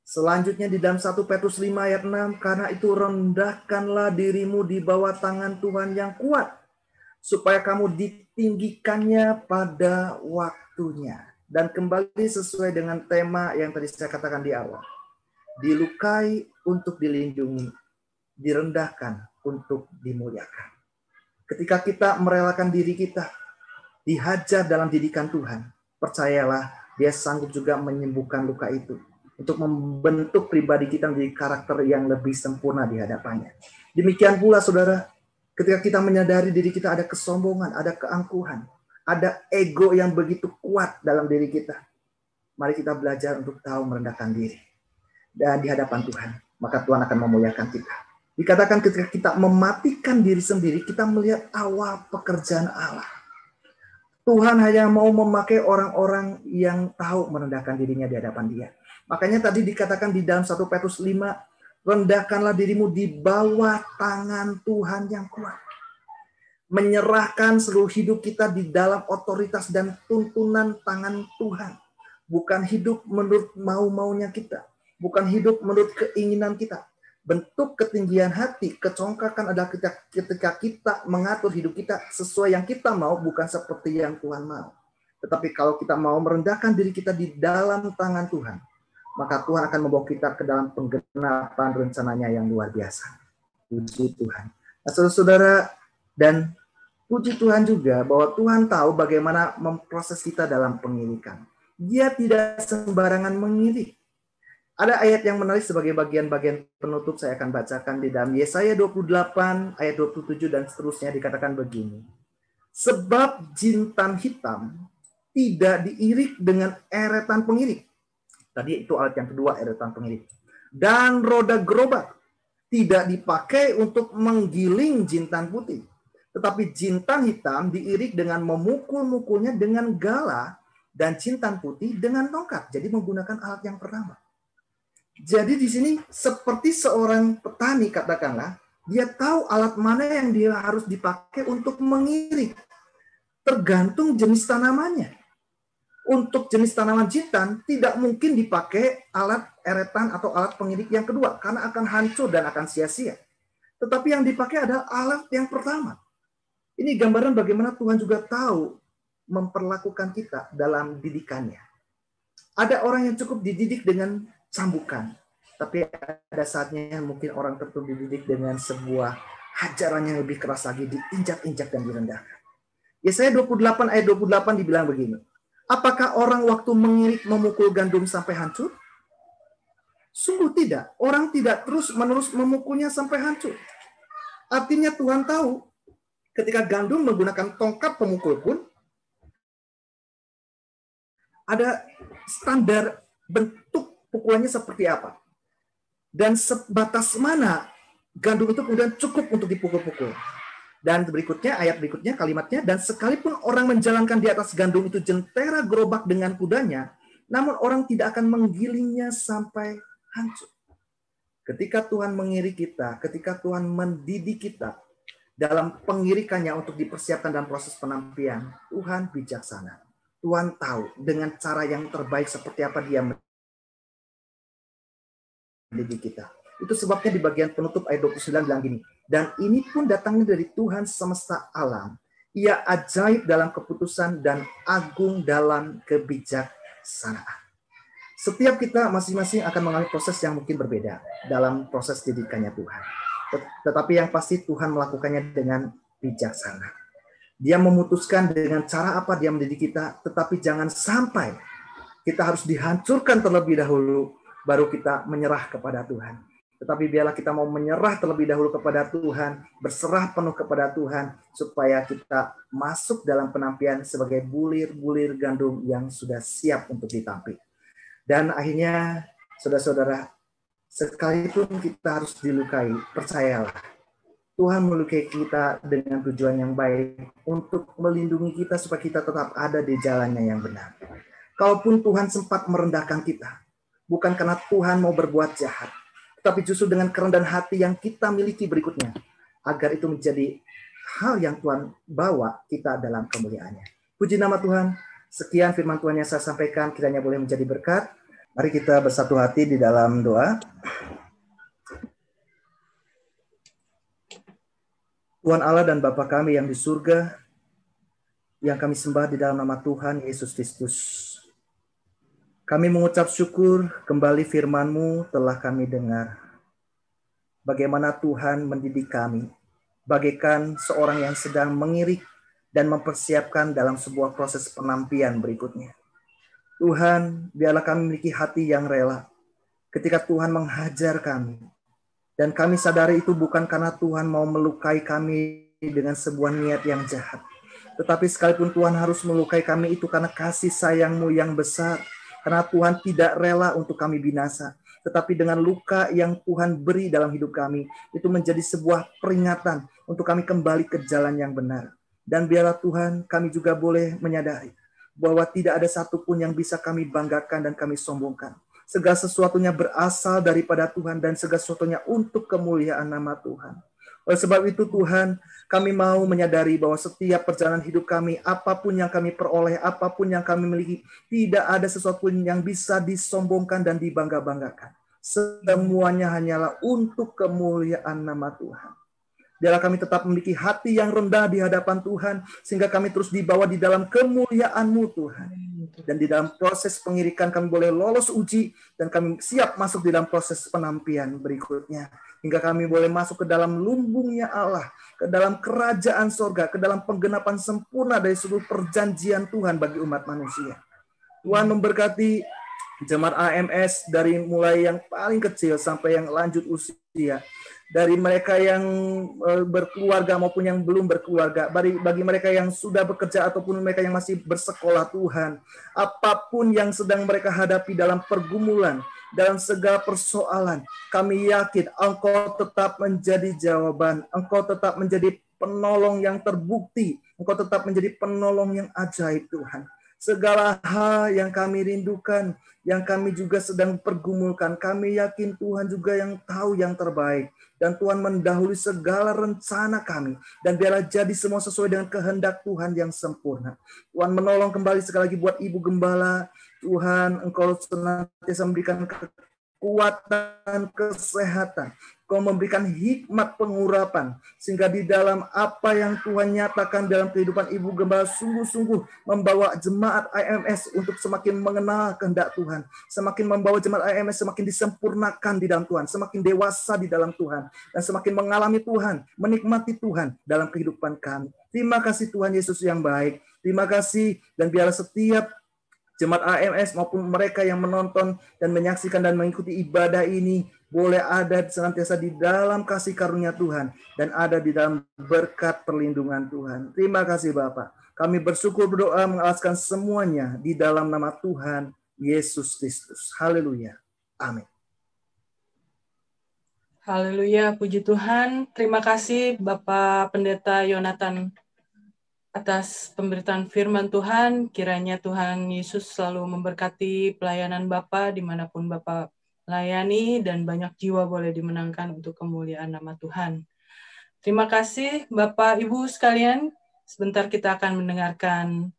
Selanjutnya di dalam 1 Petrus 5 ayat 6, karena itu rendahkanlah dirimu di bawah tangan Tuhan yang kuat, supaya kamu ditinggikannya pada waktunya. Dan kembali sesuai dengan tema yang tadi saya katakan di awal. Dilukai untuk dilindungi, direndahkan untuk dimuliakan. Ketika kita merelakan diri kita, dihajar dalam didikan Tuhan, percayalah Dia sanggup juga menyembuhkan luka itu, untuk membentuk pribadi kita menjadi karakter yang lebih sempurna di hadapannya. Demikian pula saudara, ketika kita menyadari diri kita ada kesombongan, ada keangkuhan, ada ego yang begitu kuat dalam diri kita, mari kita belajar untuk tahu merendahkan diri. Dan di hadapan Tuhan, maka Tuhan akan memuliakan kita. Dikatakan ketika kita mematikan diri sendiri, kita melihat awal pekerjaan Allah. Tuhan hanya mau memakai orang-orang yang tahu merendahkan dirinya di hadapan Dia. Makanya tadi dikatakan di dalam 1 Petrus 5, rendahkanlah dirimu di bawah tangan Tuhan yang kuat. Menyerahkan seluruh hidup kita di dalam otoritas dan tuntunan tangan Tuhan. Bukan hidup menurut mau-maunya kita. Bukan hidup menurut keinginan kita. Bentuk ketinggian hati, kecongkakan adalah ketika kita mengatur hidup kita sesuai yang kita mau, bukan seperti yang Tuhan mau. Tetapi kalau kita mau merendahkan diri kita di dalam tangan Tuhan, maka Tuhan akan membawa kita ke dalam penggenapan rencananya yang luar biasa. Puji Tuhan. Nah, saudara-saudara, dan puji Tuhan juga bahwa Tuhan tahu bagaimana memproses kita dalam pengirikan. Dia tidak sembarangan mengirik. Ada ayat yang menarik sebagai bagian-bagian penutup, saya akan bacakan di dalam Yesaya 28 ayat 27 dan seterusnya, dikatakan begini. Sebab jintan hitam tidak diirik dengan eretan pengirik. Tadi itu ayat yang kedua, eretan pengirik. Dan roda gerobak tidak dipakai untuk menggiling jintan putih. Tetapi jintan hitam diirik dengan memukul-mukulnya dengan gala, dan jintan putih dengan tongkat. Jadi menggunakan alat yang pertama. Jadi di sini seperti seorang petani, katakanlah, dia tahu alat mana yang dia harus dipakai untuk mengirik. Tergantung jenis tanamannya. Untuk jenis tanaman jintan tidak mungkin dipakai alat eretan atau alat pengirik yang kedua, karena akan hancur dan akan sia-sia. Tetapi yang dipakai adalah alat yang pertama. Ini gambaran bagaimana Tuhan juga tahu memperlakukan kita dalam didikannya. Ada orang yang cukup dididik dengan cambukan, tapi ada saatnya mungkin orang tertentu dididik dengan sebuah hajaran yang lebih keras lagi, diinjak-injak dan direndahkan. Yesaya 28 ayat 28 dibilang begini. Apakah orang waktu mengirik memukul gandum sampai hancur? Sungguh tidak. Orang tidak terus-menerus memukulnya sampai hancur. Artinya Tuhan tahu ketika gandum menggunakan tongkat pemukul pun ada standar bentuk pukulannya seperti apa. Dan sebatas mana gandum itu kemudian cukup untuk dipukul-pukul. Dan berikutnya, ayat berikutnya, kalimatnya, dan sekalipun orang menjalankan di atas gandum itu jentera gerobak dengan kudanya, namun orang tidak akan menggilingnya sampai hancur. Ketika Tuhan mengirik kita, ketika Tuhan mendidik kita dalam pengirikannya untuk dipersiapkan dalam proses penampian, Tuhan bijaksana. Tuhan tahu dengan cara yang terbaik seperti apa Dia mendidik kita. Itu sebabnya di bagian penutup ayat 29 bilang gini, dan ini pun datangnya dari Tuhan semesta alam. Ia ajaib dalam keputusan dan agung dalam kebijaksanaan. Setiap kita masing-masing akan mengalami proses yang mungkin berbeda dalam proses didikannya Tuhan. Tetapi yang pasti Tuhan melakukannya dengan bijaksana. Dia memutuskan dengan cara apa dia mendidik kita, tetapi jangan sampai kita harus dihancurkan terlebih dahulu, baru kita menyerah kepada Tuhan. Tetapi biarlah kita mau menyerah terlebih dahulu kepada Tuhan, berserah penuh kepada Tuhan, supaya kita masuk dalam penampian sebagai bulir-bulir gandum yang sudah siap untuk ditampik. Dan akhirnya, saudara-saudara, sekalipun kita harus dilukai, percayalah, Tuhan melukai kita dengan tujuan yang baik untuk melindungi kita supaya kita tetap ada di jalannya yang benar. Kalaupun Tuhan sempat merendahkan kita, bukan karena Tuhan mau berbuat jahat, tetapi justru dengan kerendahan hati yang kita miliki berikutnya, agar itu menjadi hal yang Tuhan bawa kita dalam kemuliaannya. Puji nama Tuhan. Sekian firman Tuhan yang saya sampaikan, kiranya boleh menjadi berkat. Mari kita bersatu hati di dalam doa. Tuhan Allah dan Bapa kami yang di surga, yang kami sembah di dalam nama Tuhan Yesus Kristus. Kami mengucap syukur kembali firman-Mu telah kami dengar. Bagaimana Tuhan mendidik kami, bagaikan seorang yang sedang mengirik dan mempersiapkan dalam sebuah proses penampian berikutnya. Tuhan, biarlah kami memiliki hati yang rela ketika Tuhan menghajar kami. Dan kami sadari itu bukan karena Tuhan mau melukai kami dengan sebuah niat yang jahat. Tetapi sekalipun Tuhan harus melukai kami itu karena kasih sayang-Mu yang besar. Karena Tuhan tidak rela untuk kami binasa. Tetapi dengan luka yang Tuhan beri dalam hidup kami, itu menjadi sebuah peringatan untuk kami kembali ke jalan yang benar. Dan biarlah Tuhan kami juga boleh menyadari bahwa tidak ada satupun yang bisa kami banggakan dan kami sombongkan. Segala sesuatunya berasal daripada Tuhan dan segala sesuatunya untuk kemuliaan nama Tuhan. Oleh sebab itu Tuhan, kami mau menyadari bahwa setiap perjalanan hidup kami, apapun yang kami peroleh, apapun yang kami miliki, tidak ada sesuatu yang bisa disombongkan dan dibangga-banggakan. Semuanya hanyalah untuk kemuliaan nama Tuhan. Biarlah kami tetap memiliki hati yang rendah di hadapan Tuhan, sehingga kami terus dibawa di dalam kemuliaan-Mu Tuhan. Dan di dalam proses pengirikan kami boleh lolos uji, dan kami siap masuk di dalam proses penampian berikutnya. Hingga kami boleh masuk ke dalam lumbungnya Allah, ke dalam kerajaan sorga, ke dalam penggenapan sempurna dari seluruh perjanjian Tuhan bagi umat manusia. Tuhan memberkati jemaat AMS dari mulai yang paling kecil sampai yang lanjut usia. Dari mereka yang berkeluarga maupun yang belum berkeluarga, bagi mereka yang sudah bekerja ataupun mereka yang masih bersekolah Tuhan, apapun yang sedang mereka hadapi dalam pergumulan, dalam segala persoalan, kami yakin Engkau tetap menjadi jawaban, Engkau tetap menjadi penolong yang terbukti, Engkau tetap menjadi penolong yang ajaib Tuhan. Segala hal yang kami rindukan, yang kami juga sedang pergumulkan, kami yakin Tuhan juga yang tahu yang terbaik. Dan Tuhan mendahului segala rencana kami. Dan biarlah jadi semua sesuai dengan kehendak Tuhan yang sempurna. Tuhan menolong kembali sekali lagi buat Ibu Gembala. Tuhan, Engkau senantiasa memberikan kekuatan, kesehatan. Kau memberikan hikmat pengurapan. Sehingga di dalam apa yang Tuhan nyatakan dalam kehidupan Ibu Gembala sungguh-sungguh membawa jemaat IMS untuk semakin mengenal kehendak Tuhan. Semakin membawa jemaat IMS semakin disempurnakan di dalam Tuhan. Semakin dewasa di dalam Tuhan. Dan semakin mengalami Tuhan, menikmati Tuhan dalam kehidupan kami. Terima kasih Tuhan Yesus yang baik. Terima kasih dan biarlah setiap jemaat AMS maupun mereka yang menonton dan menyaksikan dan mengikuti ibadah ini boleh ada senantiasa di dalam kasih karunia Tuhan dan ada di dalam berkat perlindungan Tuhan. Terima kasih Bapak. Kami bersyukur berdoa mengalaskan semuanya di dalam nama Tuhan Yesus Kristus. Haleluya. Amin. Haleluya, puji Tuhan. Terima kasih Bapak Pendeta Yonatan atas pemberitaan firman Tuhan. Kiranya Tuhan Yesus selalu memberkati pelayanan Bapak dimanapun Bapak layani dan banyak jiwa boleh dimenangkan untuk kemuliaan nama Tuhan. Terima kasih Bapak Ibu sekalian. Sebentar kita akan mendengarkan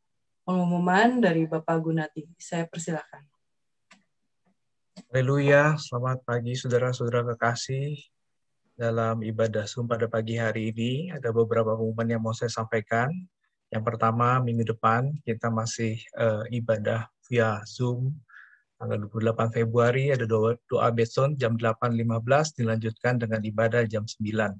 pengumuman dari Bapak Gunati. Saya persilakan. Haleluya, selamat pagi saudara-saudara kekasih. Dalam ibadah Zoom pada pagi hari ini ada beberapa pengumuman yang mau saya sampaikan. Yang pertama, minggu depan kita masih ibadah via Zoom. Tanggal 28 Februari ada doa beson jam 8.15 dilanjutkan dengan ibadah jam 9.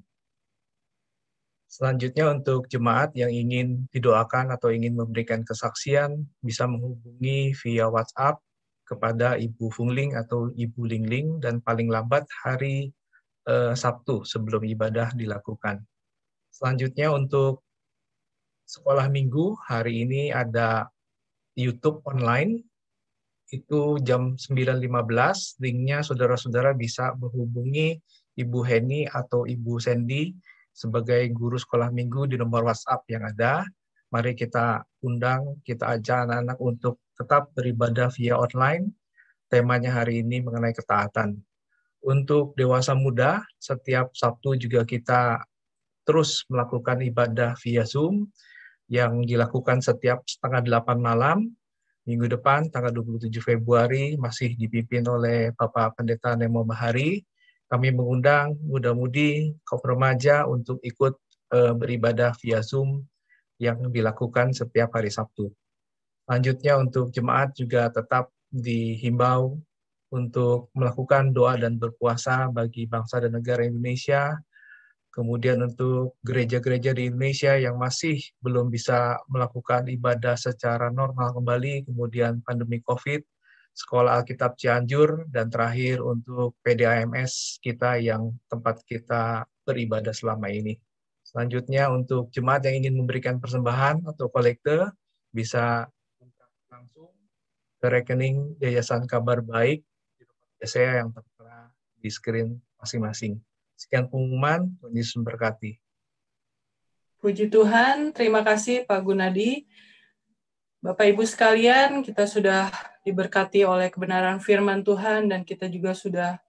Selanjutnya untuk jemaat yang ingin didoakan atau ingin memberikan kesaksian, bisa menghubungi via WhatsApp kepada Ibu Fungling atau Ibu Lingling, dan paling lambat hari Sabtu sebelum ibadah dilakukan. Selanjutnya untuk sekolah minggu, hari ini ada YouTube online, itu jam 9.15, linknya saudara-saudara bisa menghubungi Ibu Heni atau Ibu Sandy sebagai guru sekolah minggu di nomor WhatsApp yang ada. Mari kita undang, kita ajak anak-anak untuk tetap beribadah via online. Temanya hari ini mengenai ketaatan. Untuk dewasa muda, setiap Sabtu juga kita terus melakukan ibadah via Zoom yang dilakukan setiap 7:30 malam. Minggu depan, tanggal 27 Februari, masih dipimpin oleh Bapak Pendeta Nemo Mahari. Kami mengundang muda-mudi, kaum remaja untuk ikut beribadah via Zoom yang dilakukan setiap hari Sabtu. Selanjutnya untuk jemaat juga tetap dihimbau untuk melakukan doa dan berpuasa bagi bangsa dan negara Indonesia. Kemudian untuk gereja-gereja di Indonesia yang masih belum bisa melakukan ibadah secara normal kembali, kemudian pandemi COVID, Sekolah Alkitab Cianjur, dan terakhir untuk PDAMS kita yang tempat kita beribadah selama ini. Selanjutnya untuk jemaat yang ingin memberikan persembahan atau kolekte, bisa langsung ke rekening Yayasan Kabar Baik di nomor saya yang tertera di screen masing-masing. Sekian pengumuman, Tuhan Yesus memberkati. Puji Tuhan, terima kasih Pak Gunadi. Bapak Ibu sekalian, kita sudah diberkati oleh kebenaran firman Tuhan dan kita juga sudah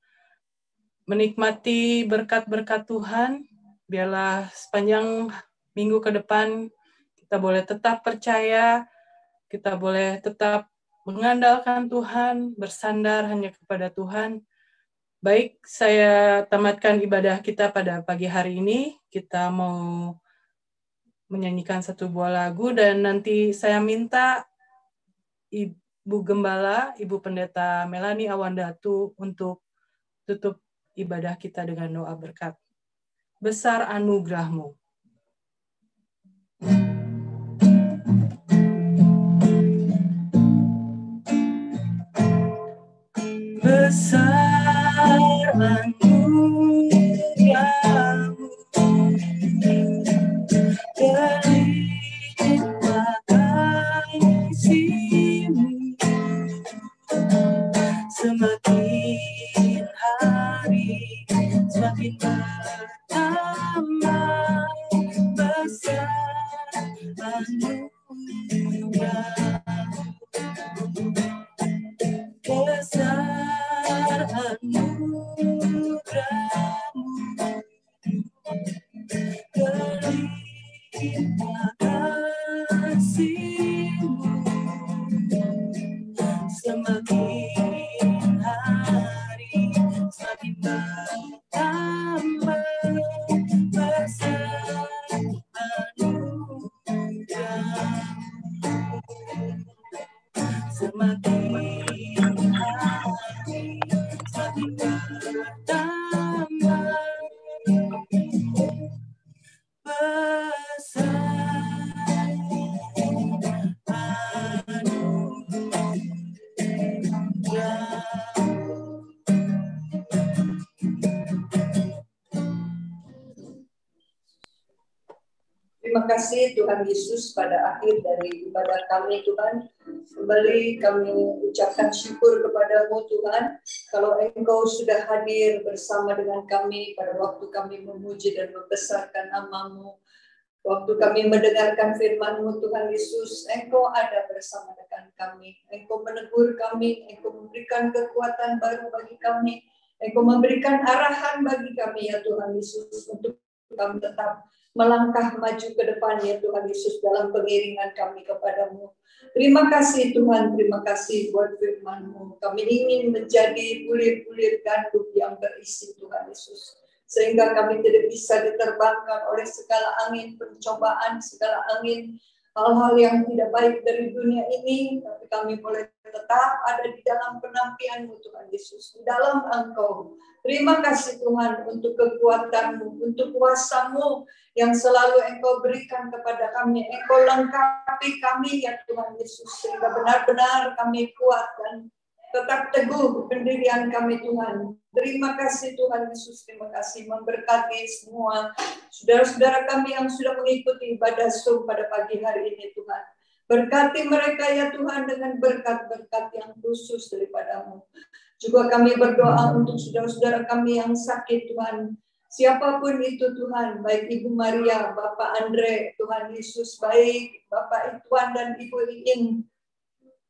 menikmati berkat-berkat Tuhan. Biarlah sepanjang minggu ke depan kita boleh tetap percaya, kita boleh tetap mengandalkan Tuhan, bersandar hanya kepada Tuhan. Baik, saya tamatkan ibadah kita pada pagi hari ini. Kita mau menyanyikan satu buah lagu dan nanti saya minta Ibu Gembala, Ibu Pendeta Melani Awandatu untuk tutup ibadah kita dengan doa berkat. Besar anugerah-Mu. Besar anugerah-Mu, berlimpah kasih-Mu, semakin hari semakin bertambah besar anugerah-Mu, besar anugerah-Mu, berlimpah kasih-Mu, semakin hari semakin bertambah besar anugerah-Mu, semakin hari semakin bertambah besar Terima kasih Tuhan Yesus, pada akhir dari ibadah kami Tuhan. Kembali kami ucapkan syukur kepada-Mu Tuhan. Kalau Engkau sudah hadir bersama dengan kami pada waktu kami memuji dan membesarkan nama-Mu. Waktu kami mendengarkan firman-Mu Tuhan Yesus, Engkau ada bersama dengan kami. Engkau menegur kami, Engkau memberikan kekuatan baru bagi kami. Engkau memberikan arahan bagi kami ya Tuhan Yesus, untuk kami tetap melangkah maju ke depan ya Tuhan Yesus dalam pengiringan kami kepada-Mu. Terima kasih Tuhan, terima kasih buat firman-Mu. Kami ingin menjadi bulir-bulir gandum yang berisi Tuhan Yesus. Sehingga kami tidak bisa diterbangkan oleh segala angin pencobaan, segala angin hal-hal yang tidak baik dari dunia ini, tapi kami boleh tetap ada di dalam penampian-Mu Tuhan Yesus, di dalam Engkau. Terima kasih Tuhan untuk kekuatan-Mu, untuk kuasa-Mu yang selalu Engkau berikan kepada kami. Engkau lengkapi kami ya Tuhan Yesus, sehingga benar-benar kami kuat dan tetap teguh pendirian kami Tuhan. Terima kasih Tuhan Yesus, terima kasih memberkati semua saudara-saudara kami yang sudah mengikuti ibadah Zoom pada pagi hari ini Tuhan. Berkati mereka ya Tuhan dengan berkat-berkat yang khusus daripada-Mu. Juga kami berdoa untuk saudara-saudara kami yang sakit Tuhan. Siapapun itu Tuhan, baik Ibu Maria, Bapak Andre, Tuhan Yesus, baik Bapak Ituan dan Ibu Iin,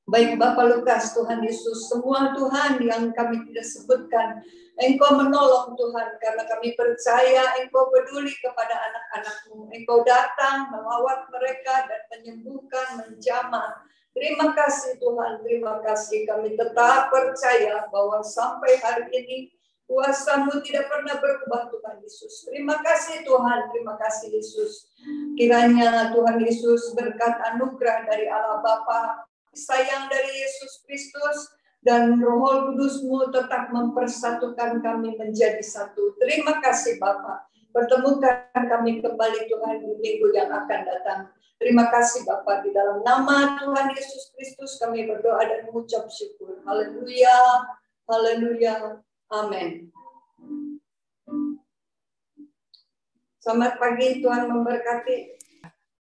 baik Bapak Lukas, Tuhan Yesus, semua Tuhan yang kami tidak sebutkan, Engkau menolong Tuhan, karena kami percaya Engkau peduli kepada anak-anak-Mu. Engkau datang melawat mereka dan menyembuhkan, menjamah. Terima kasih Tuhan, terima kasih. Kami tetap percaya bahwa sampai hari ini kuasa-Mu tidak pernah berubah Tuhan Yesus. Terima kasih Tuhan, terima kasih Yesus. Kiranya Tuhan Yesus berkat anugerah dari Allah Bapa, sayang dari Yesus Kristus, dan Roh Kudus-Mu tetap mempersatukan kami menjadi satu. Terima kasih Bapa. Pertemukan kami kembali Tuhan di minggu yang akan datang. Terima kasih Bapa, di dalam nama Tuhan Yesus Kristus kami berdoa dan mengucap syukur. Haleluya, haleluya, amin. Selamat pagi, Tuhan memberkati.